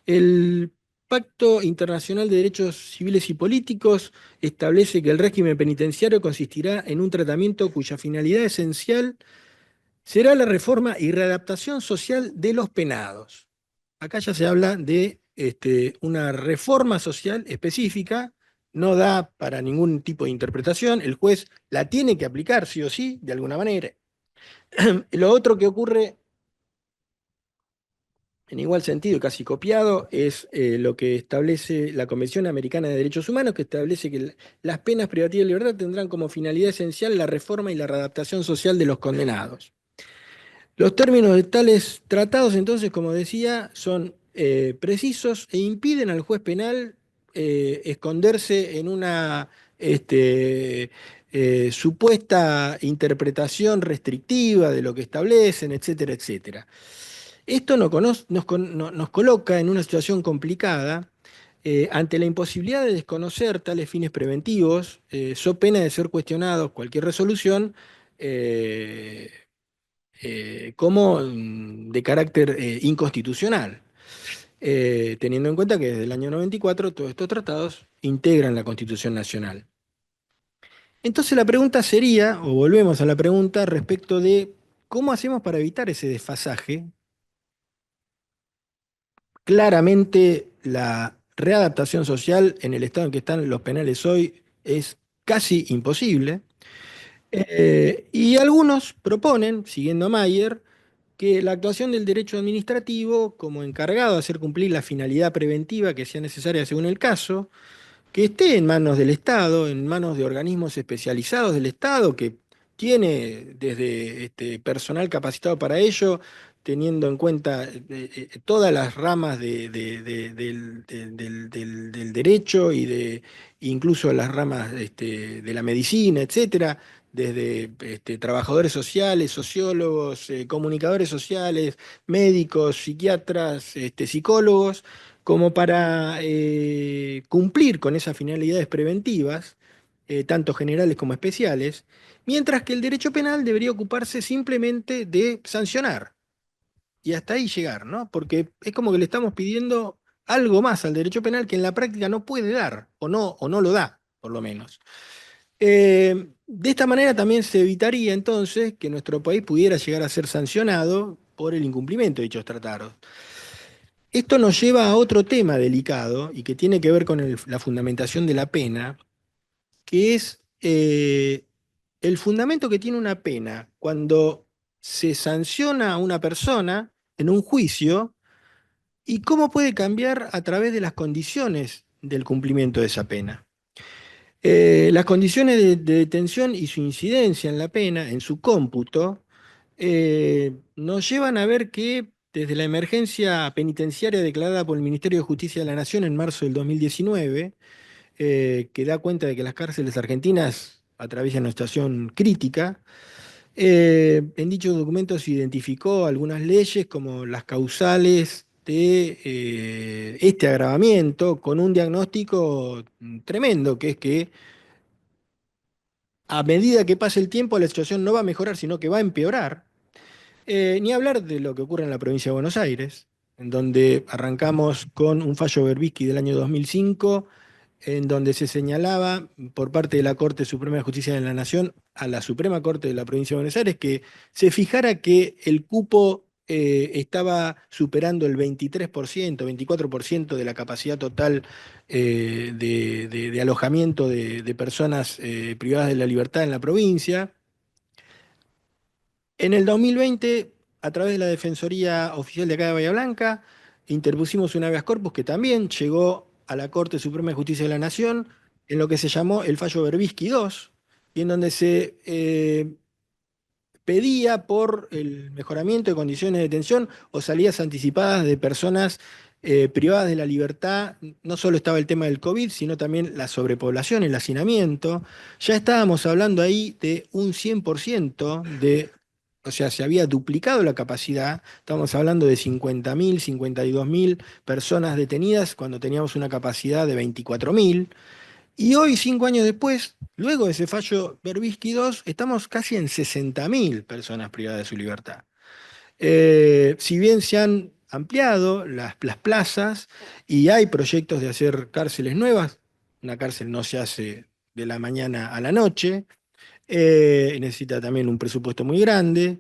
El Pacto Internacional de Derechos Civiles y Políticos establece que el régimen penitenciario consistirá en un tratamiento cuya finalidad esencial será la reforma y readaptación social de los penados. Acá ya se habla de una reforma social específica, no da para ningún tipo de interpretación, el juez la tiene que aplicar sí o sí, de alguna manera. Lo otro que ocurre en igual sentido y casi copiado, es lo que establece la Convención Americana de Derechos Humanos, que establece que las penas privativas de libertad tendrán como finalidad esencial la reforma y la readaptación social de los condenados. Los términos de tales tratados, entonces, como decía, son precisos e impiden al juez penal esconderse en una supuesta interpretación restrictiva de lo que establecen, etcétera, etcétera. Esto nos coloca en una situación complicada ante la imposibilidad de desconocer tales fines preventivos, so pena de ser cuestionados cualquier resolución eh, como de carácter inconstitucional, teniendo en cuenta que desde el año 94 todos estos tratados integran la Constitución Nacional. Entonces la pregunta sería, o volvemos a la pregunta respecto de cómo hacemos para evitar ese desfasaje claramente la readaptación social en el estado en que están los penales hoy es casi imposible. Y algunos proponen, siguiendo a Mayer, que la actuación del derecho administrativo, como encargado de hacer cumplir la finalidad preventiva que sea necesaria según el caso, que esté en manos del Estado, en manos de organismos especializados del Estado, que tiene desde personal capacitado para ello, teniendo en cuenta todas las ramas del derecho y de incluso las ramas de la medicina, etcétera, desde trabajadores sociales, sociólogos, comunicadores sociales, médicos, psiquiatras, psicólogos como para cumplir con esas finalidades preventivas, tanto generales como especiales, mientras que el derecho penal debería ocuparse simplemente de sancionar y hasta ahí llegar, ¿no? Porque es como que le estamos pidiendo algo más al derecho penal que en la práctica no puede dar, o no lo da, por lo menos. De esta manera también se evitaría entonces que nuestro país pudiera llegar a ser sancionado por el incumplimiento de dichos tratados. Esto nos lleva a otro tema delicado y que tiene que ver con la fundamentación de la pena, que es el fundamento que tiene una pena cuando se sanciona a una persona en un juicio y cómo puede cambiar a través de las condiciones del cumplimiento de esa pena. Las condiciones de detención y su incidencia en la pena, en su cómputo, nos llevan a ver que desde la emergencia penitenciaria declarada por el Ministerio de Justicia de la Nación en marzo del 2019, que da cuenta de que las cárceles argentinas atraviesan una situación crítica, en dichos documentos se identificó algunas leyes como las causales de este agravamiento con un diagnóstico tremendo, que es que a medida que pase el tiempo la situación no va a mejorar, sino que va a empeorar. Ni hablar de lo que ocurre en la provincia de Buenos Aires, en donde arrancamos con un fallo Berbisky del año 2005, en donde se señalaba por parte de la Corte Suprema de Justicia de la Nación a la Suprema Corte de la provincia de Buenos Aires que se fijara que el cupo estaba superando el 23%, 24% de la capacidad total de alojamiento de personas privadas de la libertad en la provincia. En el 2020, a través de la Defensoría Oficial de acá de Bahía Blanca, interpusimos un habeas corpus que también llegó a la Corte Suprema de Justicia de la Nación, en lo que se llamó el fallo Berbisky II, y en donde se pedía por el mejoramiento de condiciones de detención o salidas anticipadas de personas privadas de la libertad. No solo estaba el tema del COVID, sino también la sobrepoblación, el hacinamiento. Ya estábamos hablando ahí de un 100% de, o sea, se había duplicado la capacidad. Estábamos hablando de 50.000, 52.000 personas detenidas cuando teníamos una capacidad de 24.000. Y hoy, 5 años después, luego de ese fallo Berbisky II, estamos casi en 60.000 personas privadas de su libertad. Si bien se han ampliado las plazas y hay proyectos de hacer cárceles nuevas, una cárcel no se hace de la mañana a la noche, necesita también un presupuesto muy grande.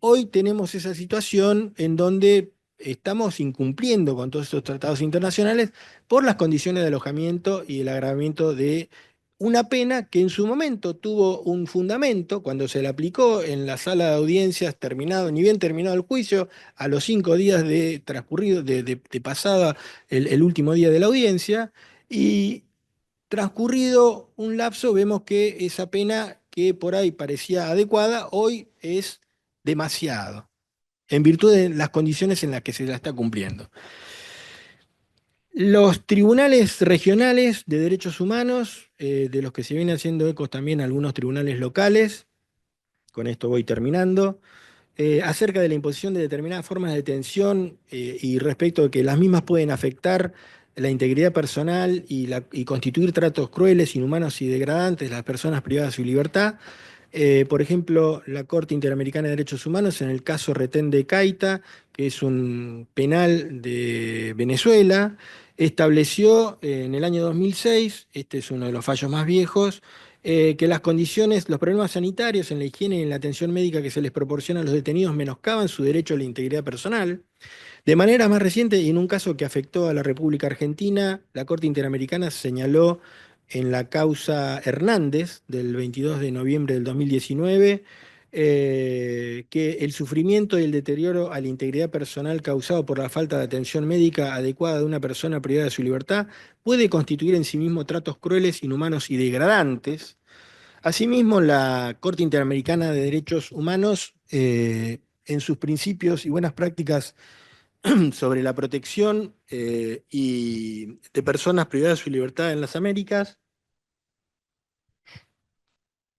Hoy tenemos esa situación en donde estamos incumpliendo con todos estos tratados internacionales por las condiciones de alojamiento y el agravamiento de una pena que en su momento tuvo un fundamento cuando se le aplicó en la sala de audiencias, terminado, ni bien terminado el juicio, a los 5 días de transcurrido, de pasada el último día de la audiencia, y transcurrido un lapso, vemos que esa pena que por ahí parecía adecuada, hoy es demasiado, en virtud de las condiciones en las que se la está cumpliendo. Los tribunales regionales de derechos humanos, de los que se vienen haciendo ecos también algunos tribunales locales, con esto voy terminando, acerca de la imposición de determinadas formas de detención y respecto de que las mismas pueden afectar la integridad personal y constituir tratos crueles, inhumanos y degradantes de las personas privadas de su libertad. Por ejemplo, la Corte Interamericana de Derechos Humanos, en el caso Retén de Caita, que es un penal de Venezuela, estableció en el año 2006, este es uno de los fallos más viejos, que las condiciones, los problemas sanitarios en la higiene y en la atención médica que se les proporciona a los detenidos menoscaban su derecho a la integridad personal. De manera más reciente, y en un caso que afectó a la República Argentina, la Corte Interamericana señaló en la causa Hernández del 22 de noviembre del 2019 que el sufrimiento y el deterioro a la integridad personal causado por la falta de atención médica adecuada de una persona privada de su libertad puede constituir en sí mismo tratos crueles, inhumanos y degradantes. Asimismo, la Corte Interamericana de Derechos Humanos, en sus principios y buenas prácticas sobre la protección y de personas privadas de su libertad en las Américas,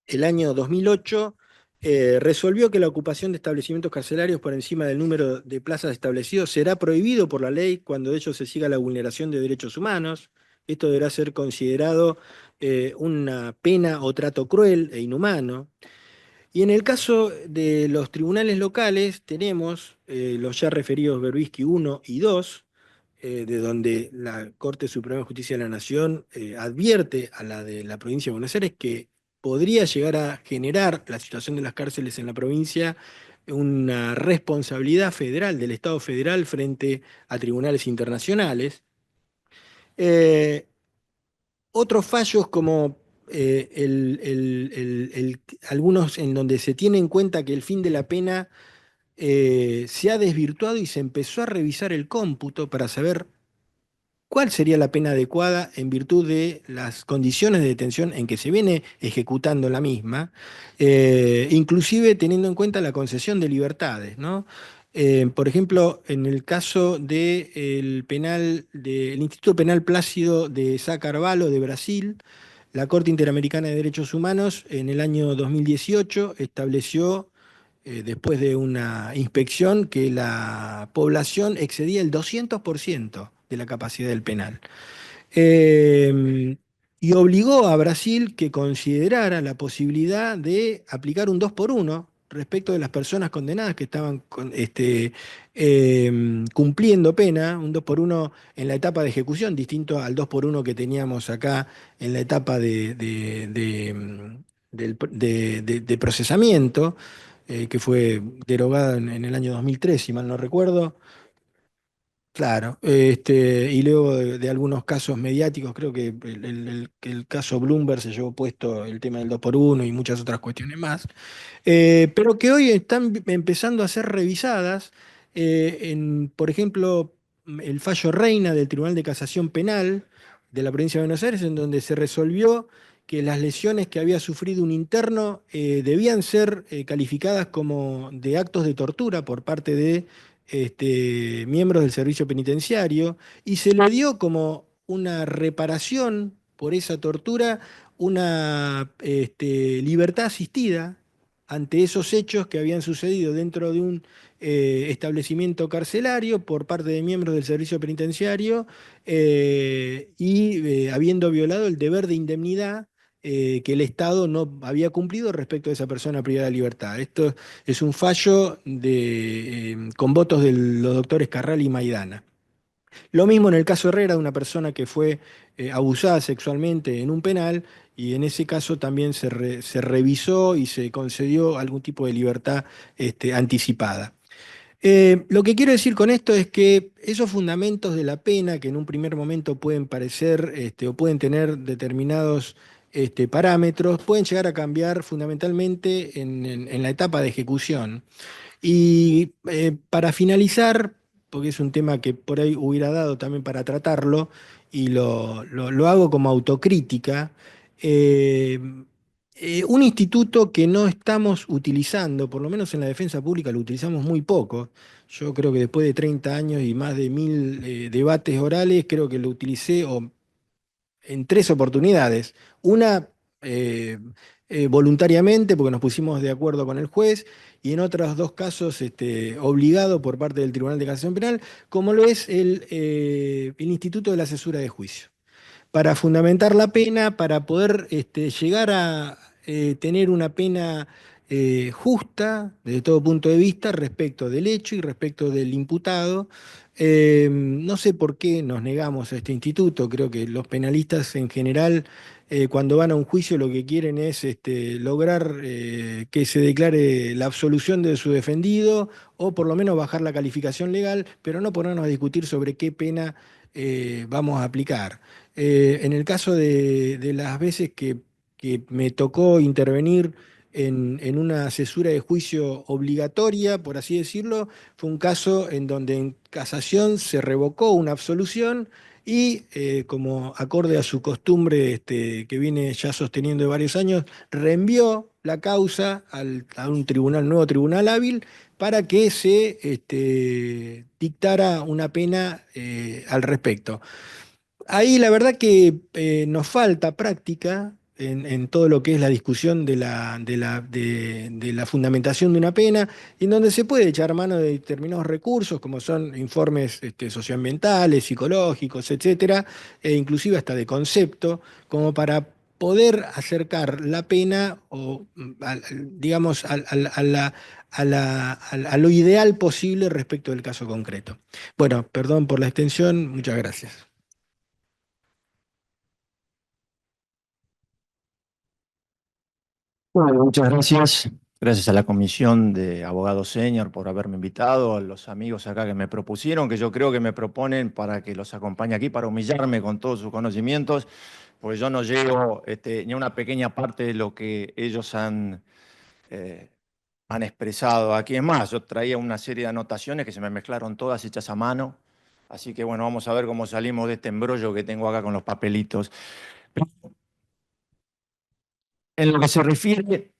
el año 2008, resolvió que la ocupación de establecimientos carcelarios por encima del número de plazas establecidos será prohibido por la ley cuando de ello se siga la vulneración de derechos humanos. Esto deberá ser considerado una pena o trato cruel e inhumano. Y en el caso de los tribunales locales tenemos los ya referidos Berbisky 1 y 2, de donde la Corte Suprema de Justicia de la Nación advierte a la de la provincia de Buenos Aires que podría llegar a generar la situación de las cárceles en la provincia una responsabilidad federal del Estado federal frente a tribunales internacionales. Eh, Otros fallos como algunos en donde se tiene en cuenta que el fin de la pena se ha desvirtuado y se empezó a revisar el cómputo para saber cuál sería la pena adecuada en virtud de las condiciones de detención en que se viene ejecutando la misma, inclusive teniendo en cuenta la concesión de libertades, ¿no? Por ejemplo, en el caso del penal, del Instituto Penal Plácido de Sá Carvalho de Brasil, la Corte Interamericana de Derechos Humanos en el año 2018 estableció, después de una inspección, que la población excedía el 200% de la capacidad del penal. Eh, y obligó a Brasil que considerara la posibilidad de aplicar un 2 por uno respecto de las personas condenadas que estaban cumpliendo pena, un 2 por uno en la etapa de ejecución, distinto al 2 por uno que teníamos acá en la etapa de procesamiento, que fue derogada en el año 2003, si mal no recuerdo. Claro, y luego de algunos casos mediáticos, creo que que el caso Bloomberg se llevó puesto el tema del 2 por uno y muchas otras cuestiones más, pero que hoy están empezando a ser revisadas, por ejemplo, el fallo Reina del Tribunal de Casación Penal de la provincia de Buenos Aires, en donde se resolvió que las lesiones que había sufrido un interno debían ser calificadas como de actos de tortura por parte de miembros del servicio penitenciario, y se le dio como una reparación por esa tortura, una libertad asistida ante esos hechos que habían sucedido dentro de un establecimiento carcelario por parte de miembros del servicio penitenciario, y habiendo violado el deber de indemnidad que el Estado no había cumplido respecto a esa persona privada de libertad. Esto es un fallo con votos de los doctores Carral y Maidana. Lo mismo en el caso Herrera, de una persona que fue abusada sexualmente en un penal, y en ese caso también se revisó y se concedió algún tipo de libertad anticipada. Lo que quiero decir con esto es que esos fundamentos de la pena, que en un primer momento pueden parecer o pueden tener determinados parámetros, pueden llegar a cambiar fundamentalmente en la etapa de ejecución. Y para finalizar, porque es un tema que por ahí hubiera dado también para tratarlo, y lo hago como autocrítica, eh, un instituto que no estamos utilizando, por lo menos en la defensa pública lo utilizamos muy poco. Yo creo que después de 30 años y más de 1000 debates orales, creo que lo utilicé en tres oportunidades. Una voluntariamente, porque nos pusimos de acuerdo con el juez, y en otros dos casos obligado por parte del Tribunal de Casación Penal, como lo es el Instituto de la Cesura de Juicio, para fundamentar la pena, para poder llegar a tener una pena justa desde todo punto de vista respecto del hecho y respecto del imputado. No sé por qué nos negamos a este instituto, creo que los penalistas en general cuando van a un juicio lo que quieren es lograr que se declare la absolución de su defendido o por lo menos bajar la calificación legal, pero no ponernos a discutir sobre qué pena vamos a aplicar. En el caso de las veces que me tocó intervenir en una cesura de juicio obligatoria, por así decirlo, fue un caso en donde en casación se revocó una absolución y como acorde a su costumbre que viene ya sosteniendo de varios años, reenvió la causa a un tribunal, nuevo tribunal hábil para que se dictara una pena al respecto. Ahí la verdad que nos falta práctica en todo lo que es la discusión de la fundamentación de una pena, y en donde se puede echar mano de determinados recursos, como son informes socioambientales, psicológicos, etcétera, e inclusive hasta de concepto, como para poder acercar la pena o, digamos, a lo ideal posible respecto del caso concreto. Bueno, perdón por la extensión, muchas gracias. Bueno, muchas gracias. Gracias a la Comisión de Abogados Senior por haberme invitado, a los amigos acá que me propusieron, que yo creo que me proponen para que los acompañe aquí, para humillarme con todos sus conocimientos, porque yo no llego ni a una pequeña parte de lo que ellos eh, han expresado aquí. Es más, yo traía una serie de anotaciones que se me mezclaron todas hechas a mano, así que bueno, vamos a ver cómo salimos de este embrollo que tengo acá con los papelitos. En lo que se refiere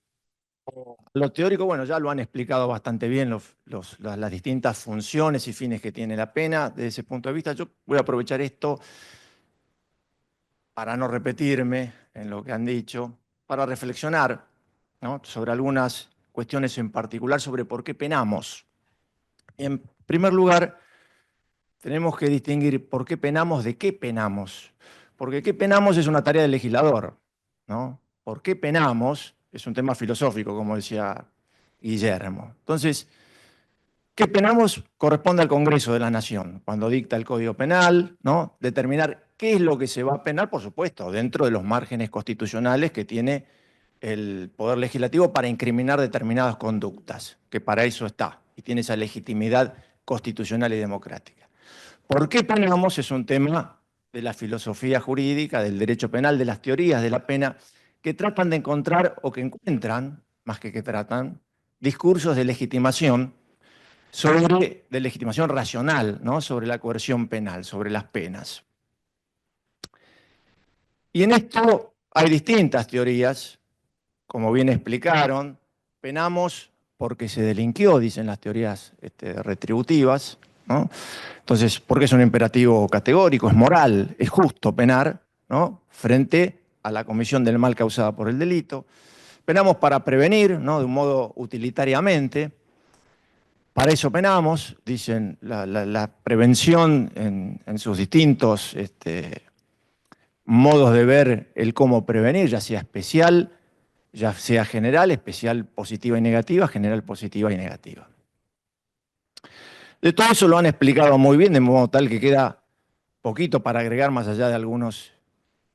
lo teórico, bueno, ya lo han explicado bastante bien las distintas funciones y fines que tiene la pena. Desde ese punto de vista, yo voy a aprovechar esto para no repetirme en lo que han dicho, para reflexionar, ¿no?, sobre algunas cuestiones en particular sobre por qué penamos. En primer lugar, tenemos que distinguir por qué penamos de qué penamos. Porque qué penamos es una tarea del legislador, ¿no? Por qué penamos es un tema filosófico, como decía Guillermo. Entonces, ¿qué penamos? Corresponde al Congreso de la Nación, cuando dicta el Código Penal, ¿no? Determinar qué es lo que se va a penar, por supuesto, dentro de los márgenes constitucionales que tiene el Poder Legislativo para incriminar determinadas conductas, que para eso está, y tiene esa legitimidad constitucional y democrática. ¿Por qué penamos? Es un tema de la filosofía jurídica, del derecho penal, de las teorías de la pena, que tratan de encontrar, o que encuentran, más que tratan, discursos de legitimación de legitimación racional, ¿no?, sobre la coerción penal, sobre las penas. Y en esto hay distintas teorías, como bien explicaron. Penamos porque se delinquió, dicen las teorías retributivas, ¿no? Entonces, porque es un imperativo categórico, es moral, es justo penar, ¿no?, frente a la comisión del mal causada por el delito. Penamos para prevenir, ¿no?, de un modo utilitariamente. Para eso penamos, dicen, la prevención en sus distintos modos de ver el cómo prevenir, ya sea especial, ya sea general, especial positiva y negativa, general positiva y negativa. De todo eso lo han explicado muy bien, de modo tal que queda poquito para agregar más allá de algunos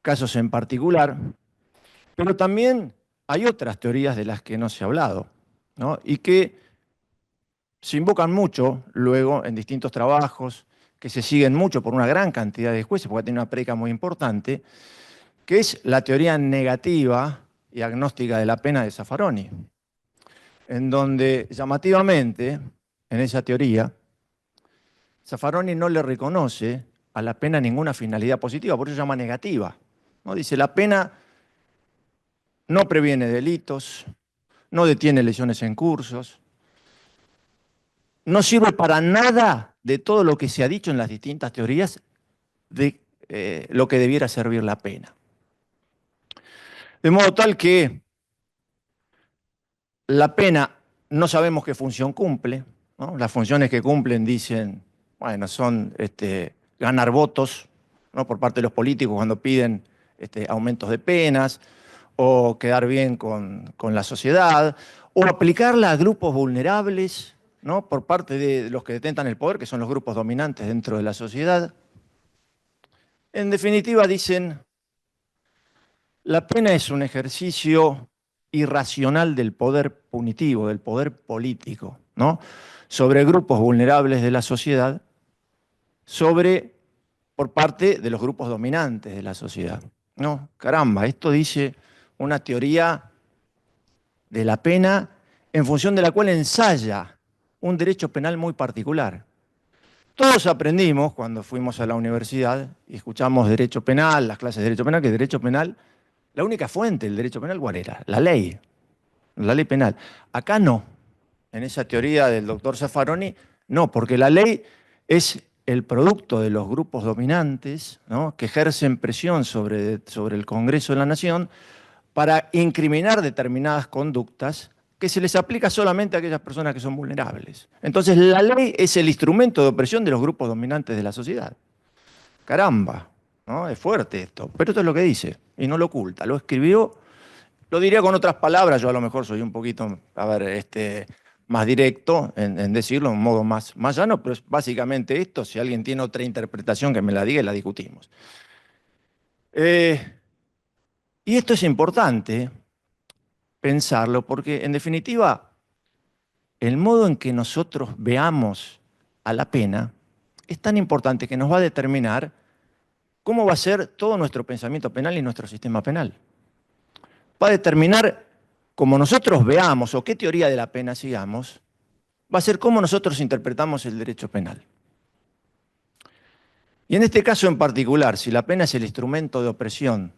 casos en particular, pero también hay otras teorías de las que no se ha hablado, ¿no?, y que se invocan mucho luego en distintos trabajos, que se siguen mucho por una gran cantidad de jueces, porque tiene una prédica muy importante, que es la teoría negativa y agnóstica de la pena de Zaffaroni, en donde llamativamente, en esa teoría, Zaffaroni no le reconoce a la pena ninguna finalidad positiva, por eso se llama negativa, ¿no? Dice, la pena no previene delitos, no detiene lesiones en cursos, no sirve para nada de todo lo que se ha dicho en las distintas teorías de lo que debiera servir la pena. De modo tal que la pena no sabemos qué función cumple, ¿no? Las funciones que cumplen, dicen, bueno, son ganar votos, ¿no?, por parte de los políticos cuando piden aumentos de penas, o quedar bien con la sociedad, o aplicarla a grupos vulnerables, ¿no?, por parte de los que detentan el poder, que son los grupos dominantes dentro de la sociedad. En definitiva, dicen, La pena es un ejercicio irracional del poder punitivo, del poder político, ¿no? Sobre grupos vulnerables de la sociedad, por parte de los grupos dominantes de la sociedad. No, caramba, esto dice una teoría de la pena en función de la cual ensaya un derecho penal muy particular. Todos aprendimos cuando fuimos a la universidad y escuchamos derecho penal, las clases de derecho penal, que derecho penal, la única fuente del derecho penal, ¿cuál era? La ley penal. Acá no. En esa teoría del doctor Zaffaroni, no, porque la ley es el producto de los grupos dominantes, ¿no?, que ejercen presión sobre el Congreso de la Nación para incriminar determinadas conductas que se les aplica solamente a aquellas personas que son vulnerables. Entonces, la ley es el instrumento de opresión de los grupos dominantes de la sociedad. Caramba, ¿no? Es fuerte esto, pero esto es lo que dice, y no lo oculta, lo escribió, lo diría con otras palabras, yo a lo mejor soy un poquito, más directo en decirlo, de un modo más llano, pero es básicamente esto. Si alguien tiene otra interpretación, que me la diga y la discutimos. Y esto es importante pensarlo porque, en definitiva, el modo en que nosotros veamos a la pena es tan importante que nos va a determinar cómo va a ser todo nuestro pensamiento penal y nuestro sistema penal. Va a determinar cómo nosotros veamos o qué teoría de la pena sigamos, va a ser cómo nosotros interpretamos el derecho penal. Y en este caso en particular, si la pena es el instrumento de opresión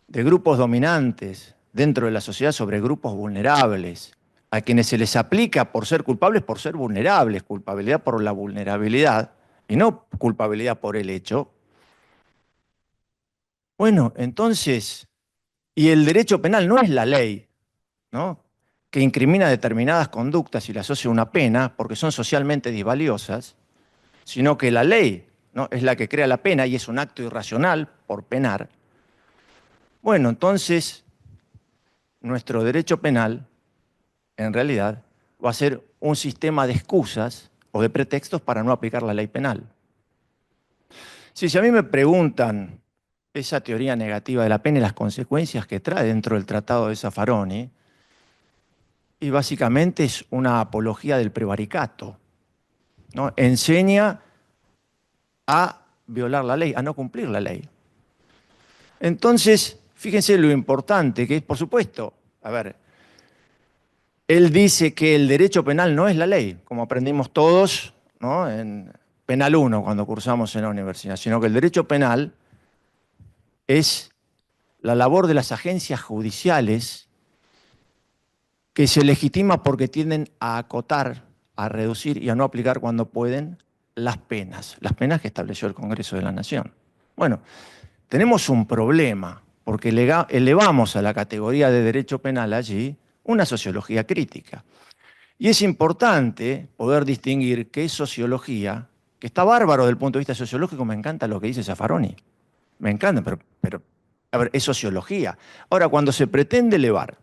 de grupos dominantes dentro de la sociedad sobre grupos vulnerables, a quienes se les aplica por ser culpables, por ser vulnerables, culpabilidad por la vulnerabilidad y no culpabilidad por el hecho, bueno, entonces, y el derecho penal no es la ley, ¿no?, que incrimina determinadas conductas y le asocia una pena porque son socialmente disvaliosas, sino que la ley, ¿no?, es la que crea la pena y es un acto irracional por penar. Bueno, entonces, nuestro derecho penal, en realidad, va a ser un sistema de excusas o de pretextos para no aplicar la ley penal. Si a mí me preguntan esa teoría negativa de la pena y las consecuencias que trae dentro del Tratado de Zaffaroni, y básicamente es una apología del prevaricato, ¿no? Enseña a violar la ley, a no cumplir la ley. Entonces, fíjense lo importante que es, por supuesto, él dice que el derecho penal no es la ley, como aprendimos todos, ¿no?, en Penal 1 cuando cursamos en la universidad, sino que el derecho penal es la labor de las agencias judiciales que se legitima porque tienden a acotar, a reducir y a no aplicar cuando pueden las penas que estableció el Congreso de la Nación. Bueno, tenemos un problema porque elevamos a la categoría de derecho penal allí una sociología crítica. Y es importante poder distinguir qué es sociología, que está bárbaro desde el punto de vista sociológico. Me encanta lo que dice Zaffaroni, me encanta, pero es sociología. Ahora, cuando se pretende elevar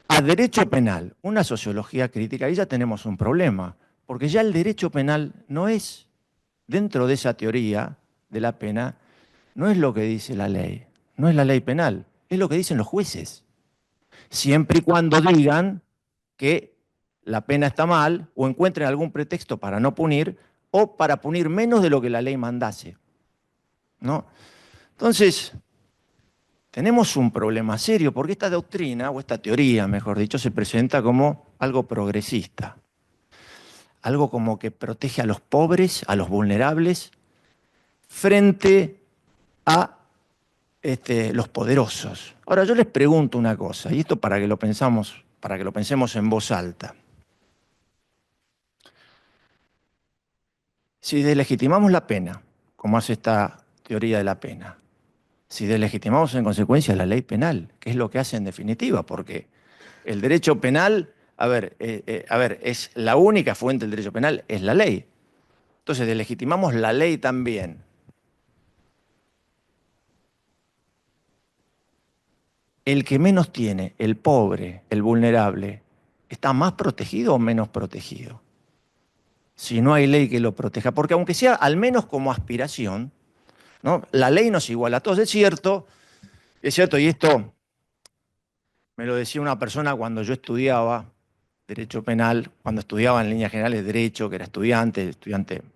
a derecho penal una sociología crítica, ahí ya tenemos un problema, porque ya el derecho penal no es, dentro de esa teoría de la pena, no es lo que dice la ley, no es la ley penal, es lo que dicen los jueces. Siempre y cuando digan que la pena está mal o encuentren algún pretexto para no punir o para punir menos de lo que la ley mandase, ¿no? Entonces, tenemos un problema serio porque esta doctrina, o esta teoría, mejor dicho, se presenta como algo progresista, algo como que protege a los pobres, a los vulnerables, frente a los poderosos. Ahora, yo les pregunto una cosa, y esto para que lo pensemos en voz alta. Si deslegitimamos la pena, como hace esta teoría de la pena, si deslegitimamos en consecuencia la ley penal, que es lo que hace en definitiva, porque el derecho penal, es la única fuente del derecho penal, es la ley. Entonces deslegitimamos la ley también. El que menos tiene, el pobre, el vulnerable, ¿está más protegido o menos protegido? Si no hay ley que lo proteja, porque aunque sea al menos como aspiración, ¿no?, la ley nos iguala a todos. Es cierto Es cierto, y esto me lo decía una persona cuando yo estudiaba Derecho Penal, cuando estudiaba en líneas generales Derecho, que era estudiante,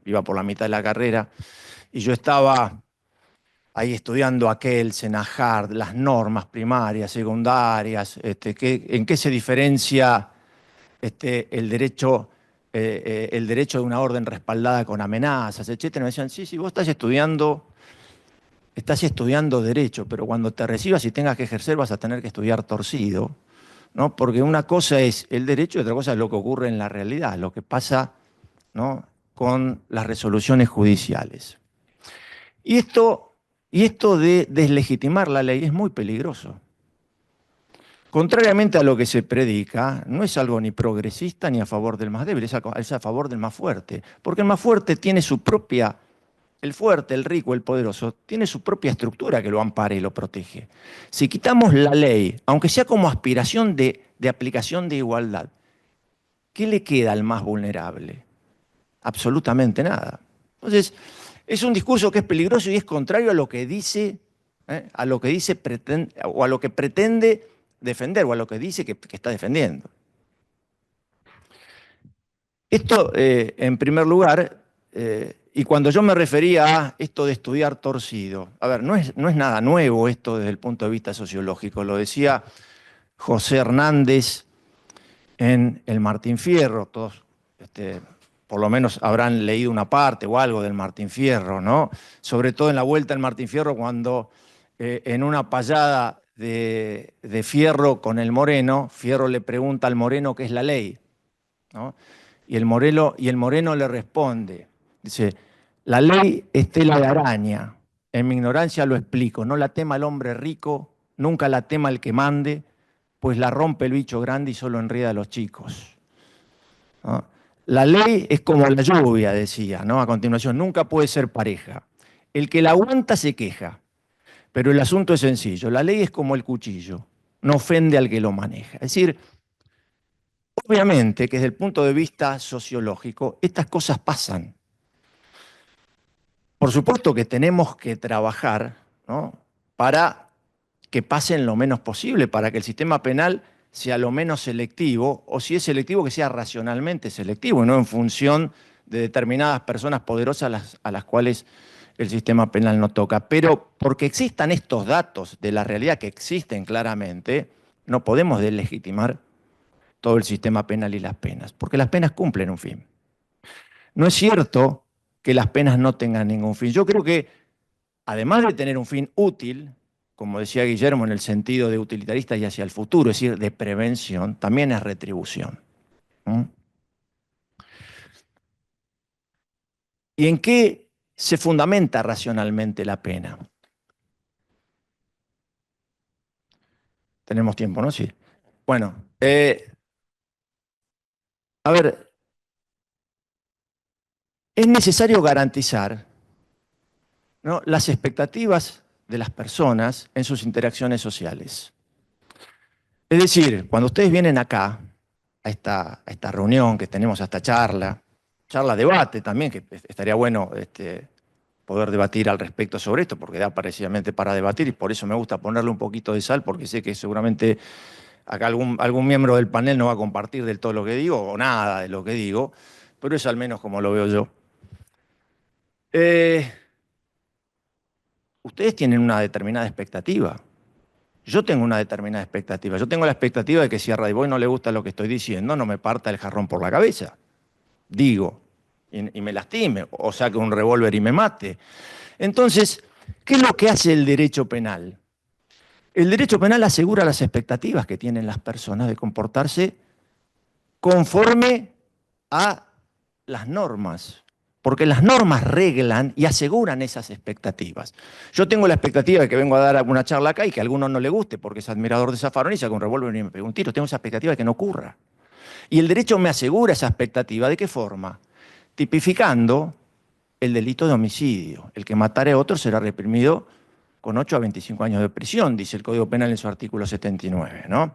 iba por la mitad de la carrera, y yo estaba ahí estudiando a Kelsen, a Hart, las normas primarias, secundarias, en qué se diferencia el derecho de una orden respaldada con amenazas, etcétera. Me decían, sí, sí, vos estás estudiando derecho, pero cuando te recibas y tengas que ejercer vas a tener que estudiar torcido, ¿no? Porque una cosa es el derecho y otra cosa es lo que ocurre en la realidad, lo que pasa, ¿no?, con las resoluciones judiciales. Y esto de deslegitimar la ley es muy peligroso. Contrariamente a lo que se predica, no es algo ni progresista ni a favor del más débil, es a favor del más fuerte. Porque el más fuerte tiene su propia, el fuerte, el rico, el poderoso, tiene su propia estructura que lo ampara y lo protege. Si quitamos la ley, aunque sea como aspiración de aplicación de igualdad, ¿qué le queda al más vulnerable? Absolutamente nada. Entonces, es un discurso que es peligroso y es contrario a lo que dice, o a lo que pretende defender, o a lo que dice que está defendiendo. Esto, en primer lugar, y cuando yo me refería a esto de estudiar torcido, a ver, no es nada nuevo esto desde el punto de vista sociológico, lo decía José Hernández en el Martín Fierro, todos por lo menos habrán leído una parte o algo del Martín Fierro, ¿no? Sobre todo en la vuelta al Martín Fierro, cuando en una payada de Fierro con el Moreno, Fierro le pregunta al Moreno qué es la ley, ¿no? Y el Moreno le responde, dice, la ley es tela de araña, en mi ignorancia lo explico, no la tema el hombre rico, nunca la tema el que mande, pues la rompe el bicho grande y solo enreda a los chicos, ¿no? La ley es como la lluvia, decía, ¿no? A continuación, nunca puede ser pareja. El que la aguanta se queja, pero el asunto es sencillo. La ley es como el cuchillo, no ofende al que lo maneja. Es decir, obviamente que desde el punto de vista sociológico, estas cosas pasan. Por supuesto que tenemos que trabajar, ¿no?, para que pasen lo menos posible, para que el sistema penal sea lo menos selectivo, o si es selectivo, que sea racionalmente selectivo, y no en función de determinadas personas poderosas a las cuales el sistema penal no toca. Pero porque existan estos datos de la realidad que existen claramente, no podemos deslegitimar todo el sistema penal y las penas, porque las penas cumplen un fin. No es cierto que las penas no tengan ningún fin. Yo creo que, además de tener un fin útil, como decía Guillermo, en el sentido de utilitarista y hacia el futuro, es decir, de prevención, también es retribución. ¿Y en qué se fundamenta racionalmente la pena? Tenemos tiempo, ¿no? Sí. Bueno, a ver, es necesario garantizar, ¿no?, las expectativas de las personas en sus interacciones sociales. Es decir, cuando ustedes vienen acá, a esta reunión que tenemos, a esta charla debate también, que estaría bueno poder debatir al respecto sobre esto, porque da precisamente para debatir, y por eso me gusta ponerle un poquito de sal, porque sé que seguramente acá algún miembro del panel no va a compartir del todo lo que digo, o nada de lo que digo, pero es al menos como lo veo yo. Ustedes tienen una determinada expectativa. Yo tengo una determinada expectativa. Yo tengo la expectativa de que si a Raiboy no le gusta lo que estoy diciendo, no me parta el jarrón por la cabeza. Digo, y me lastime, o saque un revólver y me mate. Entonces, ¿qué es lo que hace el derecho penal? El derecho penal asegura las expectativas que tienen las personas de comportarse conforme a las normas, porque las normas reglan y aseguran esas expectativas. Yo tengo la expectativa de que vengo a dar alguna charla acá y que a alguno no le guste porque es admirador de Zaffarón y saca un revólver y me pega un tiro. Tengo esa expectativa de que no ocurra. Y el derecho me asegura esa expectativa. ¿De qué forma? Tipificando el delito de homicidio. El que matare a otro será reprimido con 8 a 25 años de prisión, dice el Código Penal en su artículo 79, ¿no?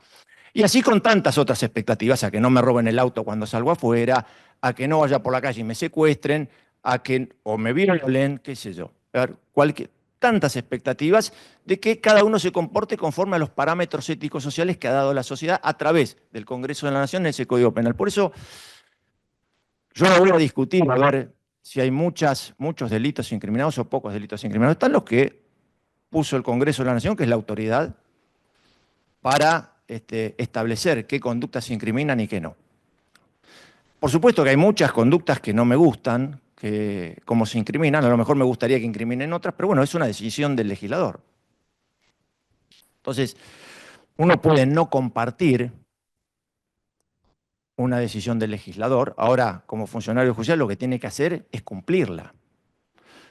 Y así con tantas otras expectativas, a que no me roben el auto cuando salgo afuera, a que no vaya por la calle y me secuestren, a que o me violen, qué sé yo. A ver, tantas expectativas de que cada uno se comporte conforme a los parámetros éticos sociales que ha dado la sociedad a través del Congreso de la Nación en ese Código Penal. Por eso yo no voy a discutir a ver si hay muchos delitos incriminados o pocos delitos incriminados. Están los que puso el Congreso de la Nación, que es la autoridad, para establecer qué conductas se incriminan y qué no. Por supuesto que hay muchas conductas que no me gustan, que como se incriminan, a lo mejor me gustaría que incriminen otras, pero bueno, es una decisión del legislador. Entonces, uno puede no compartir una decisión del legislador. Ahora, como funcionario judicial, lo que tiene que hacer es cumplirla.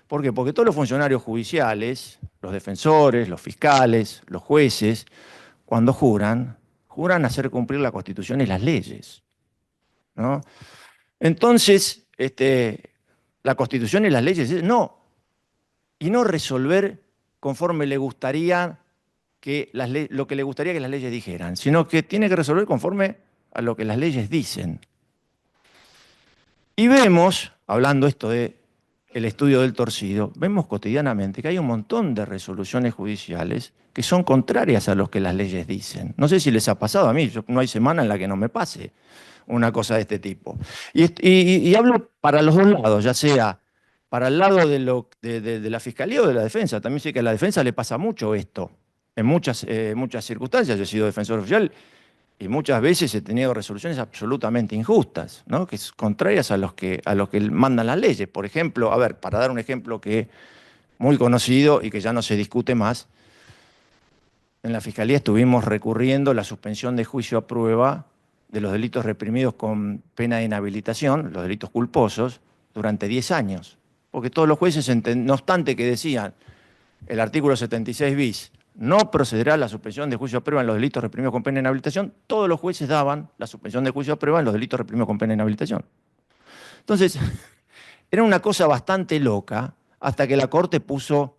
¿Por qué? Porque todos los funcionarios judiciales, los defensores, los fiscales, los jueces, cuando juran a hacer cumplir la Constitución y las leyes, ¿no? Entonces, la Constitución y las leyes, no, y no resolver conforme le gustaría lo que le gustaría que las leyes dijeran, sino que tiene que resolver conforme a lo que las leyes dicen. Y vemos, hablando esto de el estudio del torcido, vemos cotidianamente que hay un montón de resoluciones judiciales que son contrarias a lo que las leyes dicen. No sé si les ha pasado a mí, no hay semana en la que no me pase una cosa de este tipo. Y hablo para los dos lados, ya sea para el lado de la Fiscalía o de la Defensa. También sé que a la Defensa le pasa mucho esto, en muchas circunstancias. Yo he sido defensor oficial y muchas veces he tenido resoluciones absolutamente injustas, ¿no? Que es contrarias a los que mandan las leyes. Por ejemplo, a ver, para dar un ejemplo que es muy conocido y que ya no se discute más, en la Fiscalía estuvimos recurriendo la suspensión de juicio a prueba de los delitos reprimidos con pena de inhabilitación, los delitos culposos, durante 10 años. Porque todos los jueces, no obstante que decían el artículo 76 bis, no procederá a la suspensión de juicio a prueba en los delitos reprimidos con pena de inhabilitación, todos los jueces daban la suspensión de juicio a prueba en los delitos reprimidos con pena de inhabilitación. Entonces, era una cosa bastante loca, hasta que la Corte puso,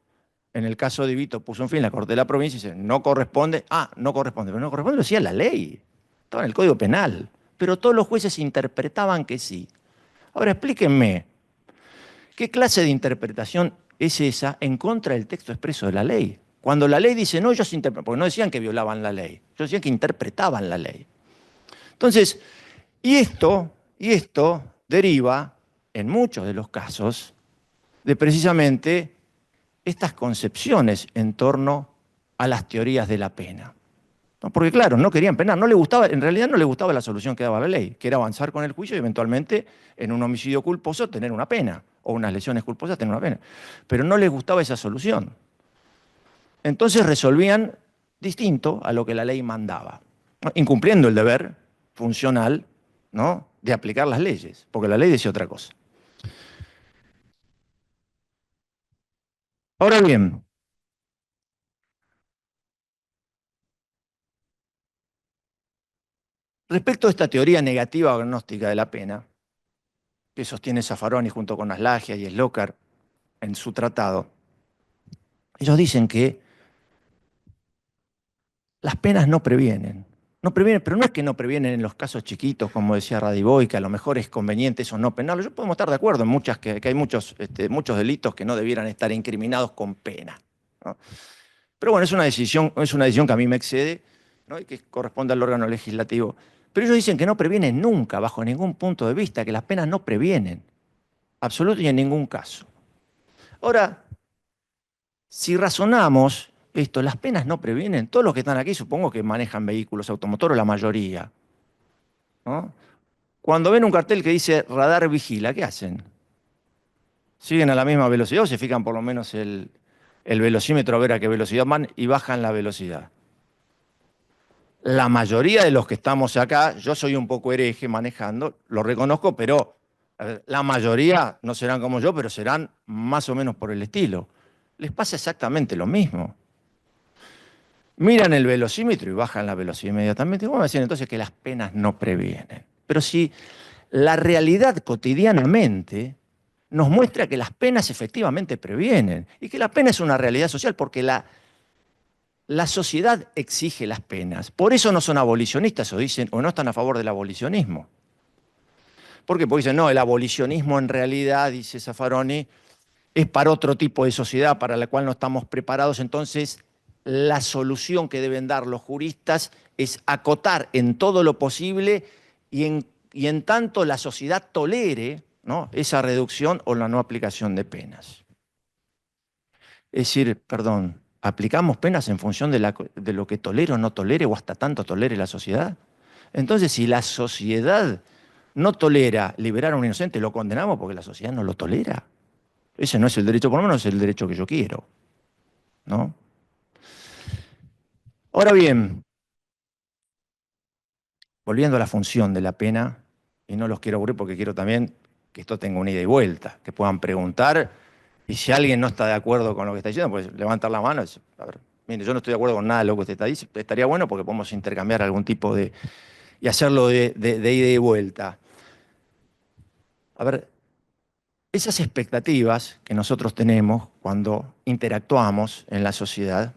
en el caso de Vito, puso un fin, la Corte de la provincia y dice, no corresponde, no corresponde, pero no corresponde, lo decía la ley, estaba en el Código Penal, pero todos los jueces interpretaban que sí. Ahora, explíquenme, ¿qué clase de interpretación es esa en contra del texto expreso de la ley? Cuando la ley dice no, ellos interpretan, porque no decían que violaban la ley, ellos decían que interpretaban la ley. Entonces, y esto deriva, en muchos de los casos, de precisamente estas concepciones en torno a las teorías de la pena. ¿No? Porque claro, no querían penar, en realidad no les gustaba la solución que daba la ley, que era avanzar con el juicio y eventualmente en un homicidio culposo tener una pena, o unas lesiones culposas tener una pena. Pero no les gustaba esa solución. Entonces resolvían distinto a lo que la ley mandaba, ¿no? Incumpliendo el deber funcional, ¿no?, de aplicar las leyes, porque la ley decía otra cosa. Ahora bien, respecto a esta teoría negativa o agnóstica de la pena, que sostiene Zaffaroni junto con Aslagia y Slocar en su tratado, ellos dicen que las penas no previenen. No previenen, pero no es que no previenen en los casos chiquitos, como decía Radivoy, que a lo mejor es conveniente eso no penarlo. Yo podemos estar de acuerdo en que hay muchos delitos que no debieran estar incriminados con pena, ¿no? Pero bueno, es una decisión que a mí me excede, ¿no?, y que corresponde al órgano legislativo. Pero ellos dicen que no previenen nunca, bajo ningún punto de vista, que las penas no previenen, absoluto y en ningún caso. Ahora, si razonamos esto, las penas no previenen. Todos los que están aquí supongo que manejan vehículos automotores, la mayoría, ¿no? Cuando ven un cartel que dice radar vigila, ¿qué hacen? ¿Siguen a la misma velocidad o se fijan por lo menos el velocímetro a ver a qué velocidad van y bajan la velocidad? La mayoría de los que estamos acá, yo soy un poco hereje manejando, lo reconozco, pero a ver, la mayoría no serán como yo, pero serán más o menos por el estilo. Les pasa exactamente lo mismo. Miran el velocímetro y bajan la velocidad inmediatamente. ¿Cómo decir entonces que las penas no previenen? Pero si la realidad cotidianamente nos muestra que las penas efectivamente previenen y que la pena es una realidad social porque la sociedad exige las penas. Por eso no son abolicionistas o no están a favor del abolicionismo. ¿Por qué? Porque dicen, no, el abolicionismo en realidad, dice Zaffaroni, es para otro tipo de sociedad para la cual no estamos preparados. Entonces, la solución que deben dar los juristas es acotar en todo lo posible y en tanto la sociedad tolere, ¿no?, esa reducción o la no aplicación de penas. Es decir, perdón, ¿aplicamos penas en función de lo que tolere o no tolere o hasta tanto tolere la sociedad? Entonces, si la sociedad no tolera liberar a un inocente, lo condenamos porque la sociedad no lo tolera. Ese no es el derecho, por lo menos es el derecho que yo quiero, ¿no? Ahora bien, volviendo a la función de la pena, y no los quiero aburrir porque quiero también que esto tenga una ida y vuelta, que puedan preguntar, y si alguien no está de acuerdo con lo que está diciendo, pues levantar la mano y decir, a ver, mire, yo no estoy de acuerdo con nada de lo que usted está diciendo, estaría bueno porque podemos intercambiar algún tipo de, y hacerlo de ida y vuelta. A ver, esas expectativas que nosotros tenemos cuando interactuamos en la sociedad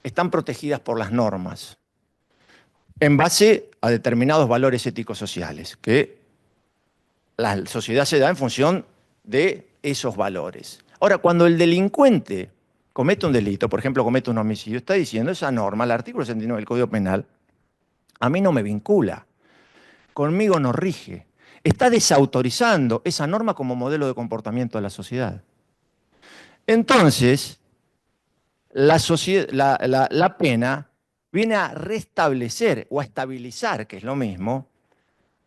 están protegidas por las normas en base a determinados valores éticos sociales, que la sociedad se da en función de esos valores. Ahora, cuando el delincuente comete un delito, por ejemplo, comete un homicidio, está diciendo esa norma, el artículo 69 del Código Penal, a mí no me vincula, conmigo no rige. Está desautorizando esa norma como modelo de comportamiento de la sociedad. Entonces, la pena viene a restablecer o a estabilizar, que es lo mismo,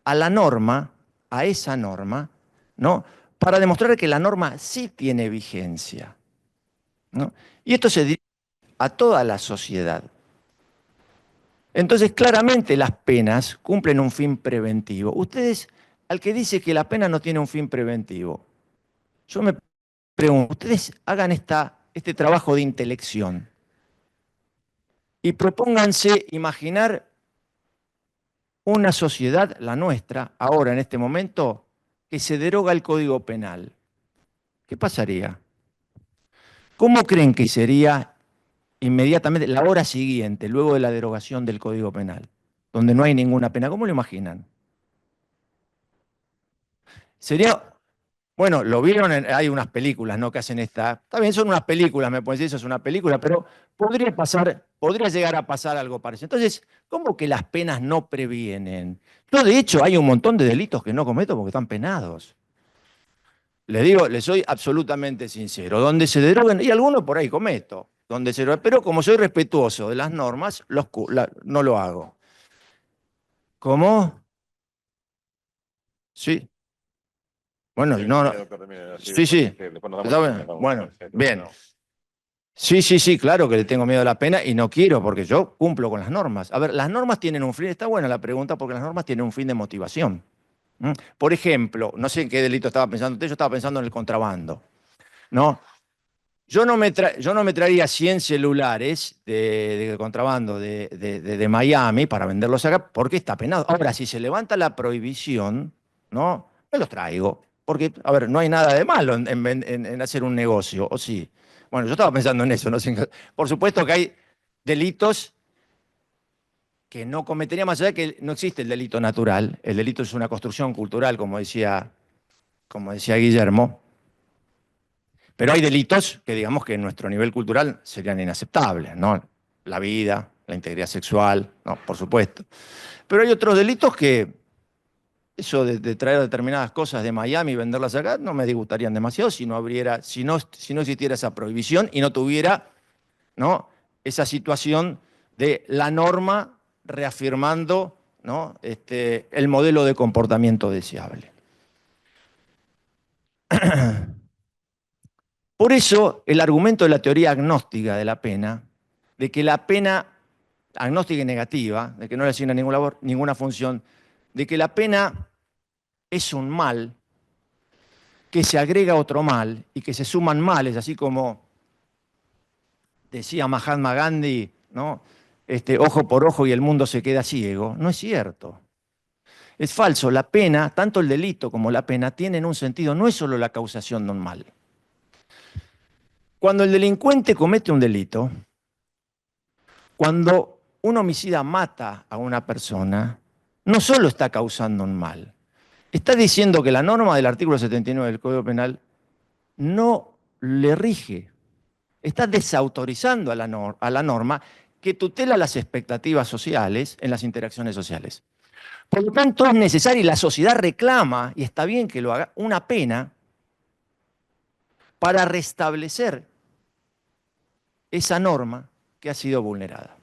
a la norma, a esa norma, ¿no?, para demostrar que la norma sí tiene vigencia, ¿no? Y esto se dirige a toda la sociedad. Entonces, claramente las penas cumplen un fin preventivo. Ustedes, al que dice que la pena no tiene un fin preventivo, yo me pregunto, ustedes hagan este trabajo de intelección y propónganse imaginar una sociedad, la nuestra, ahora en este momento, que se deroga el Código Penal. ¿Qué pasaría? ¿Cómo creen que sería inmediatamente, la hora siguiente, luego de la derogación del Código Penal, donde no hay ninguna pena? ¿Cómo lo imaginan? Sería, bueno, lo vieron, hay unas películas, ¿no?, que hacen esta. Está bien, son unas películas, me pueden decir, eso es una película, pero podría llegar a pasar algo parecido. Entonces, ¿cómo que las penas no previenen? Yo, de hecho, hay un montón de delitos que no cometo porque están penados. Les digo, les soy absolutamente sincero. Donde se deroguen, y algunos por ahí cometo, pero como soy respetuoso de las normas, no lo hago. ¿Cómo? Sí. Bueno, no. Sí, sí. Bueno, bien. Sí, claro que le tengo miedo a la pena y no quiero porque yo cumplo con las normas. A ver, las normas tienen un fin, está buena la pregunta porque las normas tienen un fin de motivación. Por ejemplo, no sé en qué delito estaba pensando usted, yo estaba pensando en el contrabando, ¿no? Yo no me traería 100 celulares de contrabando de Miami para venderlos acá porque está penado. Ahora, si se levanta la prohibición, ¿no?, me los traigo. Porque, a ver, no hay nada de malo en hacer un negocio, ¿o sí? Bueno, yo estaba pensando en eso, ¿no? Por supuesto que hay delitos que no cometería, más allá de que no existe el delito natural. El delito es una construcción cultural, como decía Guillermo. Pero hay delitos que digamos que en nuestro nivel cultural serían inaceptables, ¿no? La vida, la integridad sexual, no, por supuesto. Pero hay otros delitos que eso de traer determinadas cosas de Miami y venderlas acá no me disgustarían demasiado si no existiera esa prohibición y no tuviera, ¿no?, esa situación de la norma reafirmando, ¿no?, el modelo de comportamiento deseable. Por eso, el argumento de la teoría agnóstica de la pena, de que la pena, agnóstica y negativa, de que no le asigna ninguna función, de que la pena es un mal, que se agrega otro mal y que se suman males, así como decía Mahatma Gandhi, ¿no?, ojo por ojo y el mundo se queda ciego. No es cierto. Es falso. La pena, tanto el delito como la pena, tienen un sentido, no es solo la causación de un mal. Cuando el delincuente comete un delito, cuando un homicida mata a una persona, no solo está causando un mal, está diciendo que la norma del artículo 79 del Código Penal no le rige. Está desautorizando a la norma que tutela las expectativas sociales en las interacciones sociales. Por lo tanto, es necesario, y la sociedad reclama, y está bien que lo haga, una pena para restablecer esa norma que ha sido vulnerada.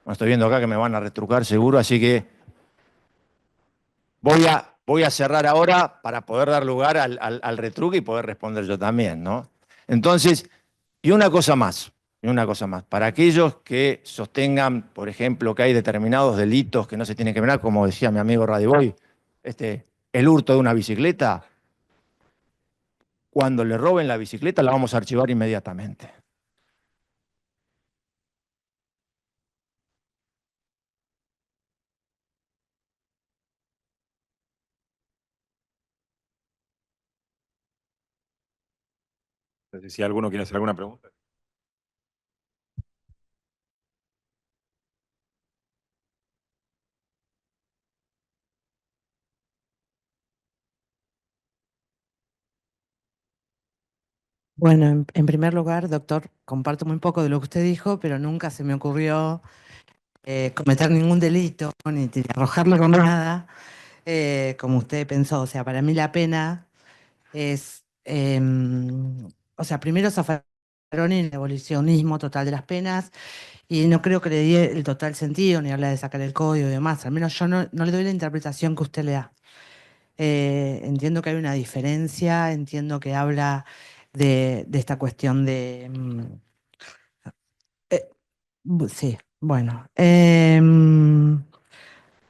Bueno, estoy viendo acá que me van a retrucar seguro, así que voy a cerrar ahora para poder dar lugar al retruque y poder responder yo también, ¿no? Entonces, y una cosa más. Para aquellos que sostengan, por ejemplo, que hay determinados delitos que no se tienen que penalizar, como decía mi amigo Radiboy, el hurto de una bicicleta, cuando le roben la bicicleta la vamos a archivar inmediatamente. Entonces, si alguno quiere hacer alguna pregunta. Bueno, en primer lugar, doctor, comparto muy poco de lo que usted dijo, pero nunca se me ocurrió cometer ningún delito ni arrojarle con nada, como usted pensó. O sea, para mí la pena es, o sea, primero Zaffaroni en el abolicionismo total de las penas, y no creo que le di el total sentido, ni habla de sacar el código y demás. Al menos yo no le doy la interpretación que usted le da. Entiendo que hay una diferencia, entiendo que habla de esta cuestión de... sí, bueno.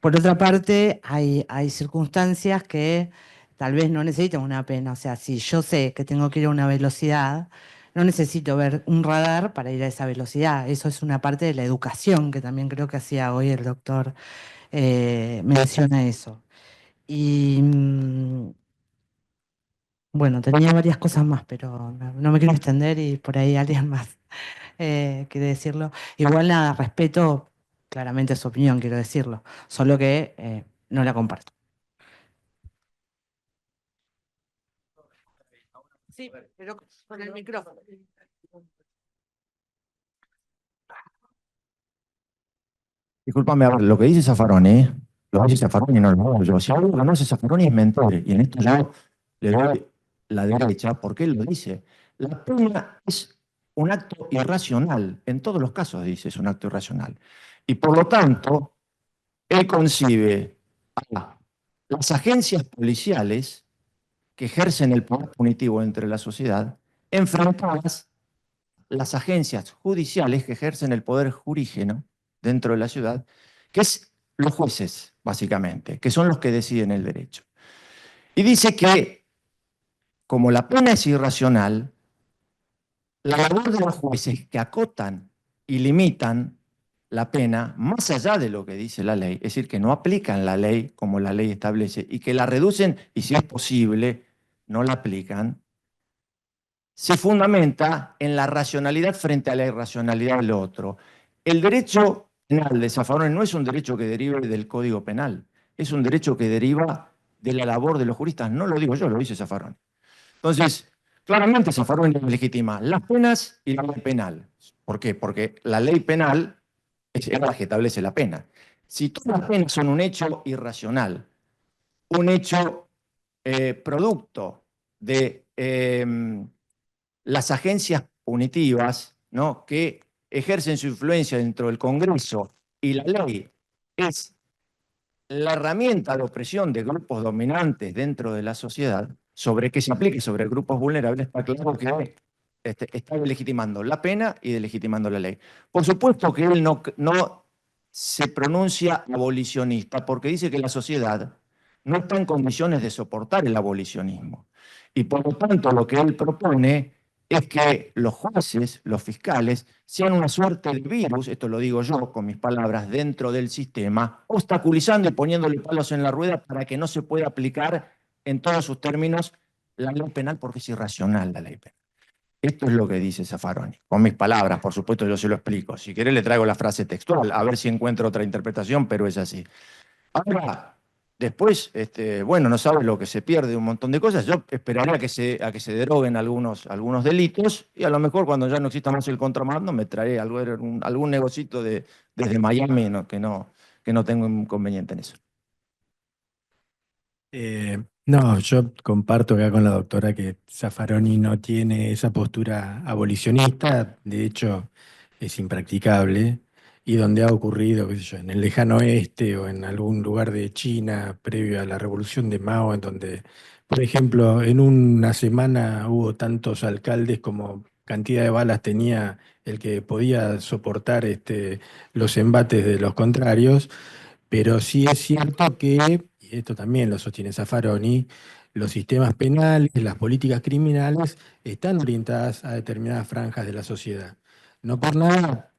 Por otra parte, hay circunstancias que tal vez no necesitan una pena. O sea, si yo sé que tengo que ir a una velocidad, no necesito ver un radar para ir a esa velocidad. Eso es una parte de la educación, que también creo que hacía hoy el doctor, menciona eso. Y bueno, tenía varias cosas más, pero no me quiero extender y por ahí alguien más quiere decirlo. Igual nada, respeto claramente su opinión, quiero decirlo, solo que no la comparto. Sí, pero con el micrófono. Discúlpame, a ver, lo que dice Zaffaroni, lo dice Zaffaroni, no lo hago yo. Si algo conoce Zaffaroni es mentor, y en esto yo le doy la derecha porque él lo dice. La pena es un acto irracional, en todos los casos dice, es un acto irracional. Y por lo tanto, él concibe a las agencias policiales que ejercen el poder punitivo entre la sociedad, enfrentadas las agencias judiciales que ejercen el poder jurígeno dentro de la ciudad, que es los jueces, básicamente, que son los que deciden el derecho. Y dice que, como la pena es irracional, la labor de los jueces que acotan y limitan la pena más allá de lo que dice la ley, es decir, que no aplican la ley como la ley establece y que la reducen y si es posible no la aplican, se fundamenta en la racionalidad frente a la irracionalidad del otro. El derecho penal de Zaffaroni no es un derecho que derive del Código Penal, es un derecho que deriva de la labor de los juristas. No lo digo yo, lo dice Zaffaroni. Entonces, claramente Zaffaroni legitima las penas y la ley penal. ¿Por qué? Porque la ley penal es la que establece la pena. Si todas las penas son un hecho irracional, un hecho producto de las agencias punitivas, ¿no?, que ejercen su influencia dentro del Congreso y la ley es la herramienta de opresión de grupos dominantes dentro de la sociedad, sobre que se aplique sobre grupos vulnerables, está claro que está delegitimando la pena y delegitimando la ley. Por supuesto que él no se pronuncia abolicionista porque dice que la sociedad no está en condiciones de soportar el abolicionismo. Y por lo tanto lo que él propone es que los jueces, los fiscales, sean una suerte de virus, esto lo digo yo con mis palabras, dentro del sistema, obstaculizando y poniéndole palos en la rueda para que no se pueda aplicar en todos sus términos la ley penal porque es irracional la ley penal. Esto es lo que dice Zaffaroni. Con mis palabras, por supuesto, yo se lo explico. Si quiere le traigo la frase textual, a ver si encuentro otra interpretación, pero es así. Ahora, Después, bueno, no sabe lo que se pierde, un montón de cosas. Yo esperaría a que se deroguen algunos delitos y a lo mejor cuando ya no exista más el contrabando me traeré algún negocito desde Miami, ¿no? Que no tengo inconveniente en eso. No, yo comparto acá con la doctora que Zaffaroni no tiene esa postura abolicionista, de hecho es impracticable, y donde ha ocurrido, qué sé yo, en el lejano oeste o en algún lugar de China previo a la revolución de Mao, en donde, por ejemplo, en una semana hubo tantos alcaldes como cantidad de balas tenía el que podía soportar los embates de los contrarios. Pero sí es cierto que, y esto también lo sostiene Zaffaroni, los sistemas penales, las políticas criminales están orientadas a determinadas franjas de la sociedad. No por nada,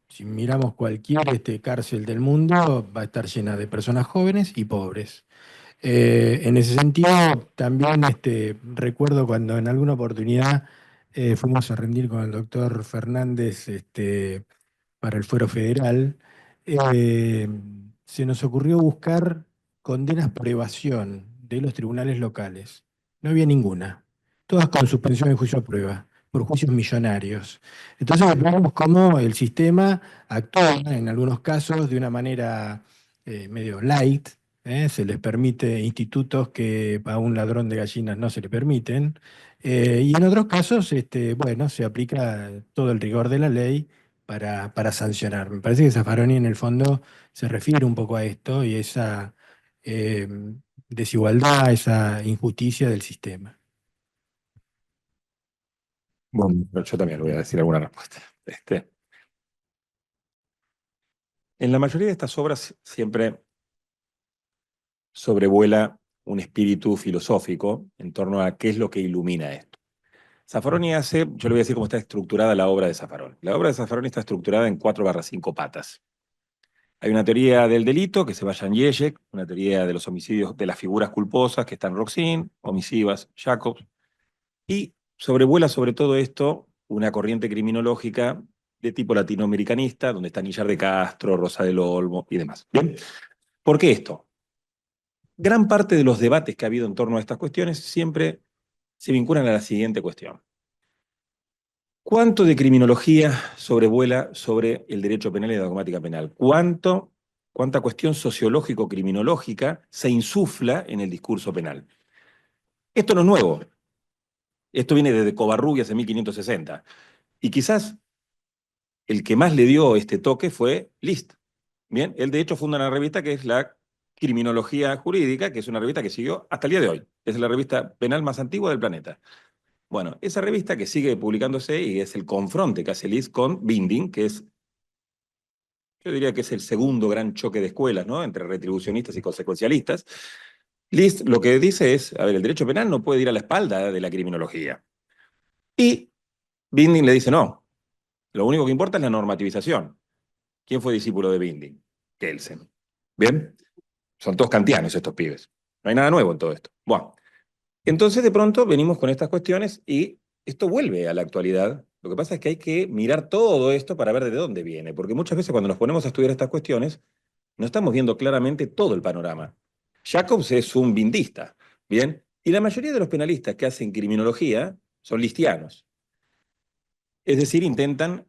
si miramos cualquier cárcel del mundo, va a estar llena de personas jóvenes y pobres. En ese sentido, también recuerdo cuando en alguna oportunidad fuimos a rendir con el doctor Fernández para el Fuero Federal, eh, se nos ocurrió buscar condenas por evasión de los tribunales locales. No había ninguna. Todas con suspensión de juicio a prueba, por juicios millonarios. Entonces vemos cómo el sistema actúa en algunos casos de una manera medio light. Se les permite institutos que a un ladrón de gallinas no se le permiten. Y en otros casos, bueno, se aplica todo el rigor de la ley para sancionar. Me parece que Zaffaroni en el fondo se refiere un poco a esto y esa eh, desigualdad, esa injusticia del sistema. Bueno, yo también voy a decir alguna respuesta. En la mayoría de estas obras siempre sobrevuela un espíritu filosófico en torno a qué es lo que ilumina esto. Zaffaroni hace, yo le voy a decir cómo está estructurada la obra de Zaffaroni. La obra de Zaffaroni está estructurada en 4/5 patas. Hay una teoría del delito, que es Sebastián Jezek, una teoría de los homicidios, de las figuras culposas, que están Roxin, omisivas, Jacobs, y sobrevuela sobre todo esto una corriente criminológica de tipo latinoamericanista, donde están Guillar de Castro, Rosa del Olmo y demás. ¿Bien? ¿Por qué esto? Gran parte de los debates que ha habido en torno a estas cuestiones siempre se vinculan a la siguiente cuestión. ¿Cuánto de criminología sobrevuela sobre el derecho penal y la dogmática penal? ¿Cuánta cuestión sociológico-criminológica se insufla en el discurso penal? Esto no es nuevo. Esto viene desde Covarrubias en 1560. Y quizás el que más le dio este toque fue List. Bien, él de hecho funda una revista que es la Criminología Jurídica, que es una revista que siguió hasta el día de hoy. Es la revista penal más antigua del planeta. Bueno, esa revista que sigue publicándose y es el confronte que hace List con Binding, que es, yo diría que es el segundo gran choque de escuelas, ¿no? Entre retribucionistas y consecuencialistas. List lo que dice es, a ver, el derecho penal no puede ir a la espalda de la criminología. Y Binding le dice, no, lo único que importa es la normativización. ¿Quién fue discípulo de Binding? Kelsen. ¿Bien? Son todos kantianos estos pibes. No hay nada nuevo en todo esto. Bueno, entonces de pronto venimos con estas cuestiones y esto vuelve a la actualidad. Lo que pasa es que hay que mirar todo esto para ver de dónde viene, porque muchas veces cuando nos ponemos a estudiar estas cuestiones, no estamos viendo claramente todo el panorama. Jacobs es un bindista, ¿bien? Y la mayoría de los penalistas que hacen criminología son listianos. Es decir, intentan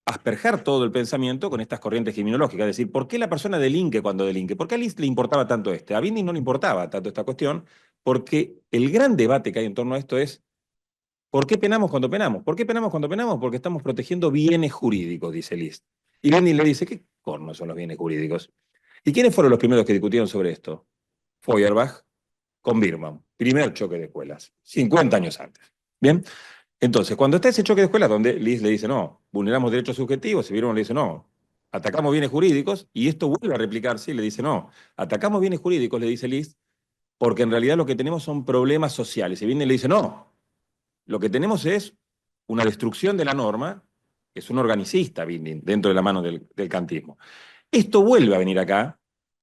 asperjar todo el pensamiento con estas corrientes criminológicas. Es decir, ¿por qué la persona delinque cuando delinque? ¿Por qué a List le importaba tanto A Binding no le importaba tanto esta cuestión, porque el gran debate que hay en torno a esto es ¿por qué penamos cuando penamos? ¿Por qué penamos cuando penamos? Porque estamos protegiendo bienes jurídicos, dice List. Y Binding le dice, ¿qué cornos son los bienes jurídicos? ¿Y quiénes fueron los primeros que discutieron sobre esto? Feuerbach con Birman. Primer choque de escuelas, 50 años antes. ¿Bien? Entonces, cuando está ese choque de escuelas donde List le dice, no, vulneramos derechos subjetivos, y Birman le dice, no, atacamos bienes jurídicos, y esto vuelve a replicarse y le dice, no, atacamos bienes jurídicos, le dice List, porque en realidad lo que tenemos son problemas sociales. Y Binding le dice, no, lo que tenemos es una destrucción de la norma, que es un organicista, Binding, dentro de la mano del kantismo. Esto vuelve a venir acá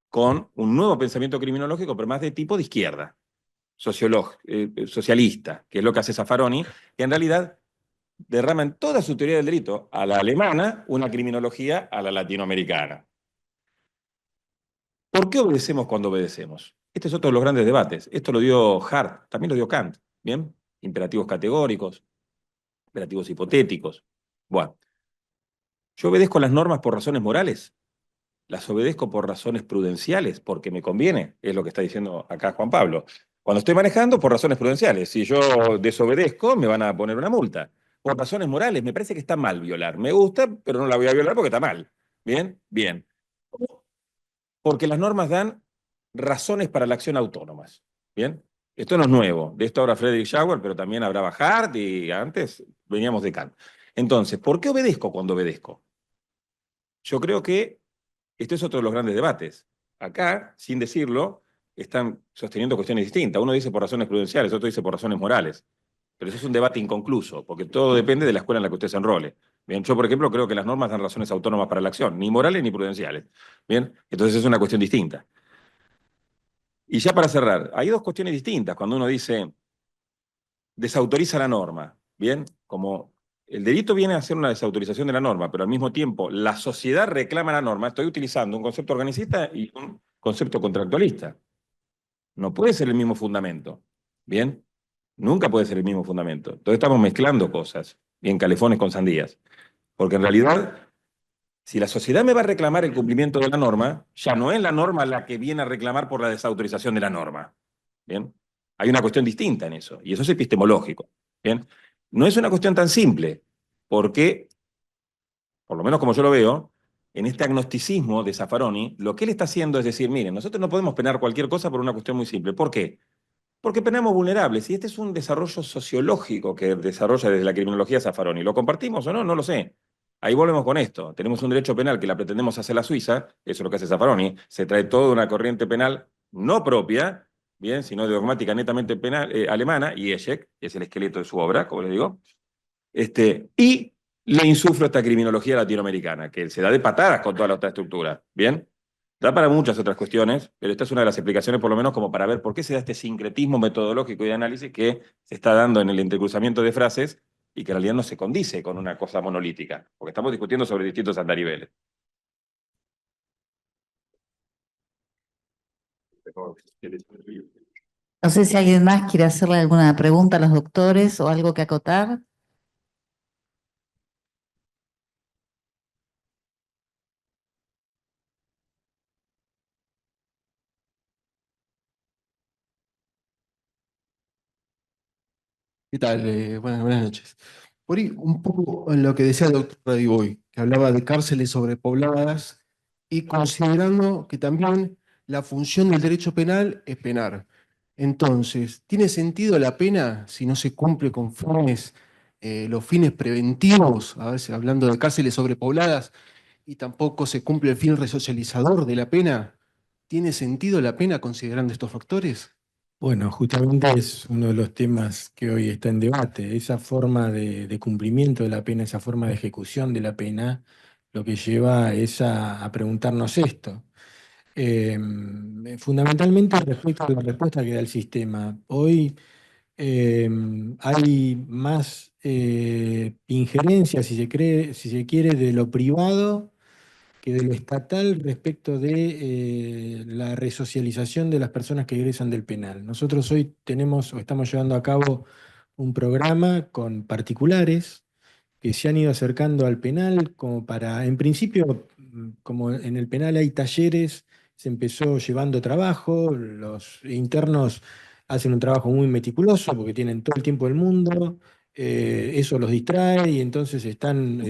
con un nuevo pensamiento criminológico, pero más de tipo de izquierda, socialista, que es lo que hace Zaffaroni, que en realidad derrama en toda su teoría del delito a la alemana una criminología a la latinoamericana. ¿Por qué obedecemos cuando obedecemos? Este es otro de los grandes debates. Esto lo dio Hart, también lo dio Kant, ¿bien? Imperativos categóricos, imperativos hipotéticos. Bueno, yo obedezco las normas por razones morales, las obedezco por razones prudenciales, porque me conviene, es lo que está diciendo acá Juan Pablo. Cuando estoy manejando, por razones prudenciales. Si yo desobedezco, me van a poner una multa. Por razones morales, me parece que está mal violar. Me gusta, pero no la voy a violar porque está mal. ¿Bien? Bien. Porque las normas dan razones para la acción autónomas. ¿Bien? Esto no es nuevo. De esto habla Friedrich Schauer, pero también hablaba Hart y antes veníamos de Kant. Entonces, ¿por qué obedezco cuando obedezco? Yo creo que esto es otro de los grandes debates. Acá, sin decirlo, están sosteniendo cuestiones distintas. Uno dice por razones prudenciales, otro dice por razones morales. Pero eso es un debate inconcluso, porque todo depende de la escuela en la que usted se enrole. Bien, yo, por ejemplo, creo que las normas dan razones autónomas para la acción, ni morales ni prudenciales. Bien, entonces es una cuestión distinta. Y ya para cerrar, hay dos cuestiones distintas cuando uno dice desautoriza la norma. Bien, como el delito viene a ser una desautorización de la norma, pero al mismo tiempo la sociedad reclama la norma, estoy utilizando un concepto organicista y un concepto contractualista. No puede ser el mismo fundamento. Bien, nunca puede ser el mismo fundamento. Entonces estamos mezclando cosas, bien, calefones con sandías. Porque en realidad, si la sociedad me va a reclamar el cumplimiento de la norma, ya no es la norma la que viene a reclamar por la desautorización de la norma. Bien, hay una cuestión distinta en eso, y eso es epistemológico. Bien, no es una cuestión tan simple, porque, por lo menos como yo lo veo, en este agnosticismo de Zaffaroni, lo que él está haciendo es decir, miren, nosotros no podemos penar cualquier cosa por una cuestión muy simple. ¿Por qué? Porque penamos vulnerables, y este es un desarrollo sociológico que desarrolla desde la criminología Zaffaroni. ¿Lo compartimos o no? No lo sé. Ahí volvemos con esto. Tenemos un derecho penal que la pretendemos hacer la Suiza, eso es lo que hace Zaffaroni, se trae toda una corriente penal no propia, bien, sino de dogmática netamente penal, alemana, y Eschek, que es el esqueleto de su obra, como les digo, y le insuflo esta criminología latinoamericana, que se da de patadas con toda la otra estructura, ¿bien? Da para muchas otras cuestiones, pero esta es una de las explicaciones, por lo menos, como para ver por qué se da este sincretismo metodológico y de análisis que se está dando en el entrecruzamiento de frases y que en realidad no se condice con una cosa monolítica, porque estamos discutiendo sobre distintos andariveles. No sé si alguien más quiere hacerle alguna pregunta a los doctores o algo que acotar. ¿Qué tal? Buenas noches. Por ahí un poco en lo que decía el doctor Radiboy, que hablaba de cárceles sobrepobladas y considerando que también la función del derecho penal es penar. Entonces, ¿tiene sentido la pena si no se cumple con los fines preventivos, a veces hablando de cárceles sobrepobladas, y tampoco se cumple el fin resocializador de la pena? ¿Tiene sentido la pena considerando estos factores? Bueno, justamente es uno de los temas que hoy está en debate. Esa forma de cumplimiento de la pena, esa forma de ejecución de la pena, lo que lleva es a preguntarnos esto. Eh, Fundamentalmente respecto a la respuesta que da el sistema. Hoy hay más injerencia, si se quiere, de lo privado que de lo estatal respecto de la resocialización de las personas que egresan del penal. Nosotros hoy tenemos o estamos llevando a cabo un programa con particulares que se han ido acercando al penal como para, en principio, como en el penal hay talleres, se empezó llevando trabajo, los internos hacen un trabajo muy meticuloso porque tienen todo el tiempo del mundo, eso los distrae y entonces están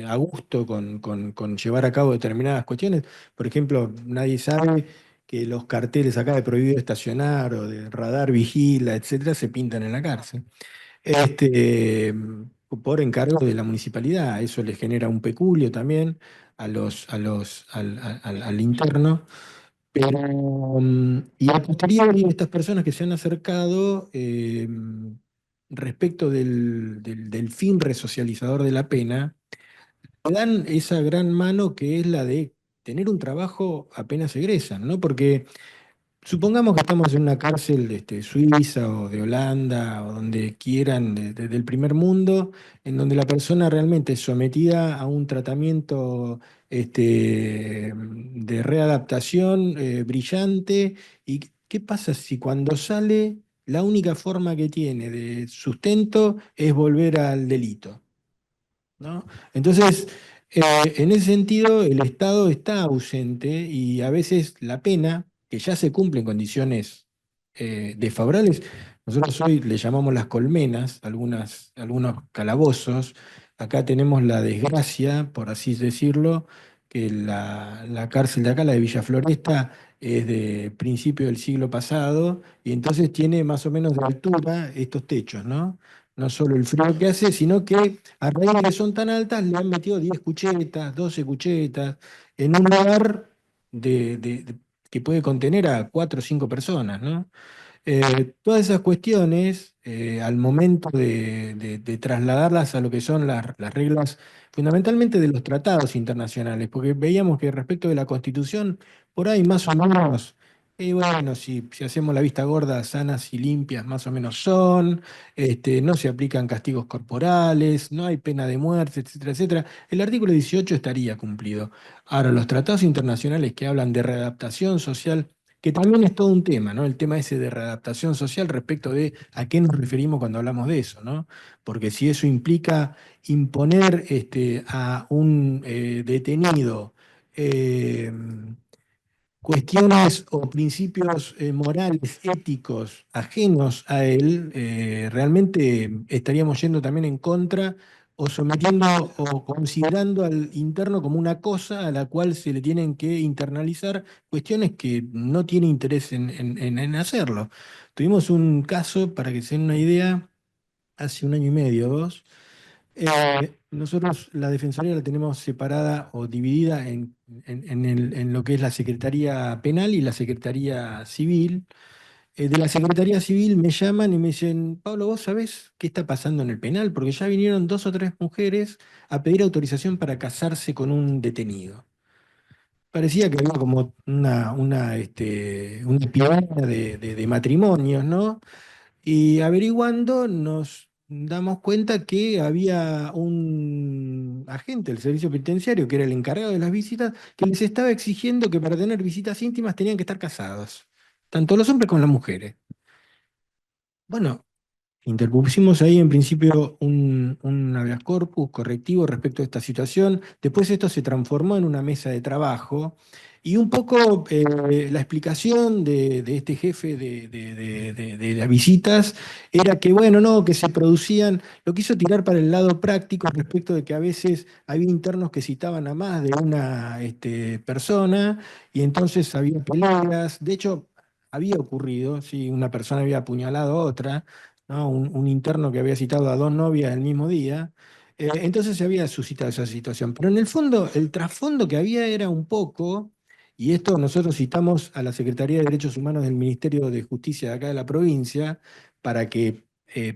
a gusto con llevar a cabo determinadas cuestiones. Por ejemplo, nadie sabe que los carteles acá de prohibido estacionar o de radar vigila, etcétera, se pintan en la cárcel este, por encargo de la municipalidad. Eso les genera un peculio también al interno. Pero, y a posteriori, estas personas que se han acercado respecto del fin resocializador de la pena, dan esa gran mano que es la de tener un trabajo apenas egresan, ¿no? Porque supongamos que estamos en una cárcel de Suiza o de Holanda o donde quieran, del primer mundo, en donde la persona realmente es sometida a un tratamiento de readaptación brillante. ¿Y qué pasa si cuando sale la única forma que tiene de sustento es volver al delito? ¿No? Entonces, en ese sentido, el Estado está ausente y a veces la pena, que ya se cumple en condiciones desfavorables, nosotros hoy le llamamos las colmenas, algunos calabozos. Acá tenemos la desgracia, por así decirlo, que la cárcel de acá, la de Villa Floresta, es de principio del siglo pasado y entonces tiene más o menos de altura estos techos, ¿no? No solo el frío que hace, sino que a raíz de que son tan altas, le han metido 10 cuchetas, 12 cuchetas, en un lugar que puede contener a 4 o 5 personas, ¿no? Todas esas cuestiones, al momento de trasladarlas a lo que son las reglas, fundamentalmente de los tratados internacionales, porque veíamos que respecto de la Constitución, por ahí más o menos, bueno, si hacemos la vista gorda, sanas y limpias más o menos son, no se aplican castigos corporales, no hay pena de muerte, etcétera, etcétera. El artículo 18 estaría cumplido. Ahora, los tratados internacionales que hablan de readaptación social, que también es todo un tema, ¿no? El tema ese de readaptación social respecto de a qué nos referimos cuando hablamos de eso, ¿no? Porque si eso implica imponer a un detenido eh, cuestiones o principios morales, éticos, ajenos a él, realmente estaríamos yendo también en contra o sometiendo o considerando al interno como una cosa a la cual se le tienen que internalizar cuestiones que no tiene interés en hacerlo. Tuvimos un caso, para que se den una idea, hace un año y medio, dos. Nosotros la Defensoría la tenemos separada o dividida en lo que es la Secretaría Penal y la Secretaría Civil. De la Secretaría Civil me llaman y me dicen, Pablo, ¿vos sabés qué está pasando en el penal? Porque ya vinieron 2 o 3 mujeres a pedir autorización para casarse con un detenido. Parecía que había como una epidemia de matrimonios, ¿no? Y averiguando nos damos cuenta que había un agente del servicio penitenciario, que era el encargado de las visitas, que les estaba exigiendo que para tener visitas íntimas tenían que estar casados, tanto los hombres como las mujeres. Bueno, interpusimos ahí en principio un habeas corpus correctivo respecto a esta situación. Después esto se transformó en una mesa de trabajo y un poco la explicación de este jefe de las visitas era que, bueno, no, que se producían, lo quiso tirar para el lado práctico respecto de que a veces había internos que citaban a más de una persona y entonces había peleas. De hecho, había ocurrido, sí, una persona había apuñalado a otra, ¿no? Un interno que había citado a 2 novias el mismo día. Entonces se había suscitado esa situación. Pero en el fondo, el trasfondo que había era un poco, y esto nosotros citamos a la Secretaría de Derechos Humanos del Ministerio de Justicia de acá de la provincia, para que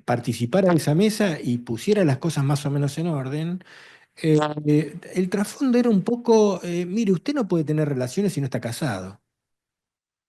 participara de esa mesa y pusiera las cosas más o menos en orden. El trasfondo era un poco, mire, usted no puede tener relaciones si no está casado.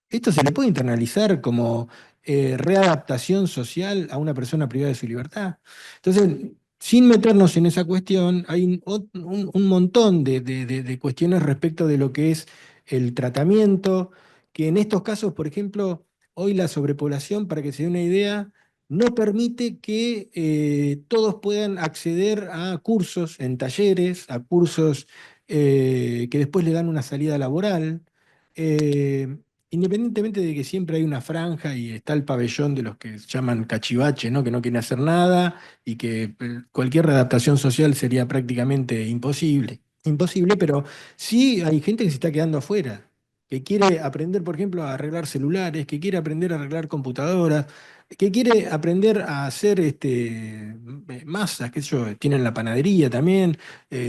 Esto se le puede internalizar como readaptación social a una persona privada de su libertad. Entonces, sin meternos en esa cuestión, hay un montón de cuestiones respecto de lo que es el tratamiento, que en estos casos, por ejemplo, hoy la sobrepoblación, para que se dé una idea, no permite que todos puedan acceder a cursos en talleres, a cursos que después le dan una salida laboral. Eh, Independientemente de que siempre hay una franja y está el pabellón de los que llaman cachivache, ¿no? Que no quieren hacer nada y que cualquier readaptación social sería prácticamente imposible. Imposible, pero sí hay gente que se está quedando afuera, que quiere aprender, por ejemplo, a arreglar celulares, que quiere aprender a arreglar computadoras, que quiere aprender a hacer masas, qué sé yo, tienen la panadería también,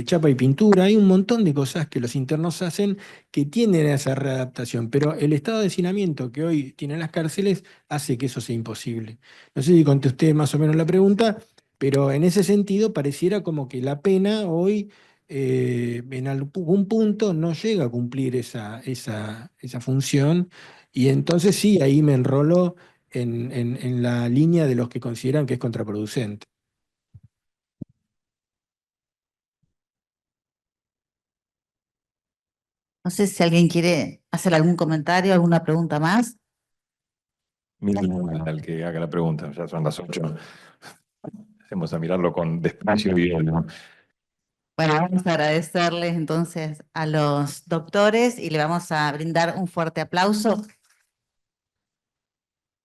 chapa y pintura. Hay un montón de cosas que los internos hacen que tienden a esa readaptación, pero el estado de hacinamiento que hoy tienen las cárceles hace que eso sea imposible. No sé si contesté más o menos la pregunta, pero en ese sentido pareciera como que la pena hoy en algún punto no llega a cumplir esa función y entonces sí, ahí me enrolo en la línea de los que consideran que es contraproducente. No sé si alguien quiere hacer algún comentario, alguna pregunta más. Mil gracias al que haga la pregunta, ya son las 8. Hacemos a mirarlo con despacio y bien, ¿no? Bueno, vamos a agradecerles entonces a los doctores y le vamos a brindar un fuerte aplauso.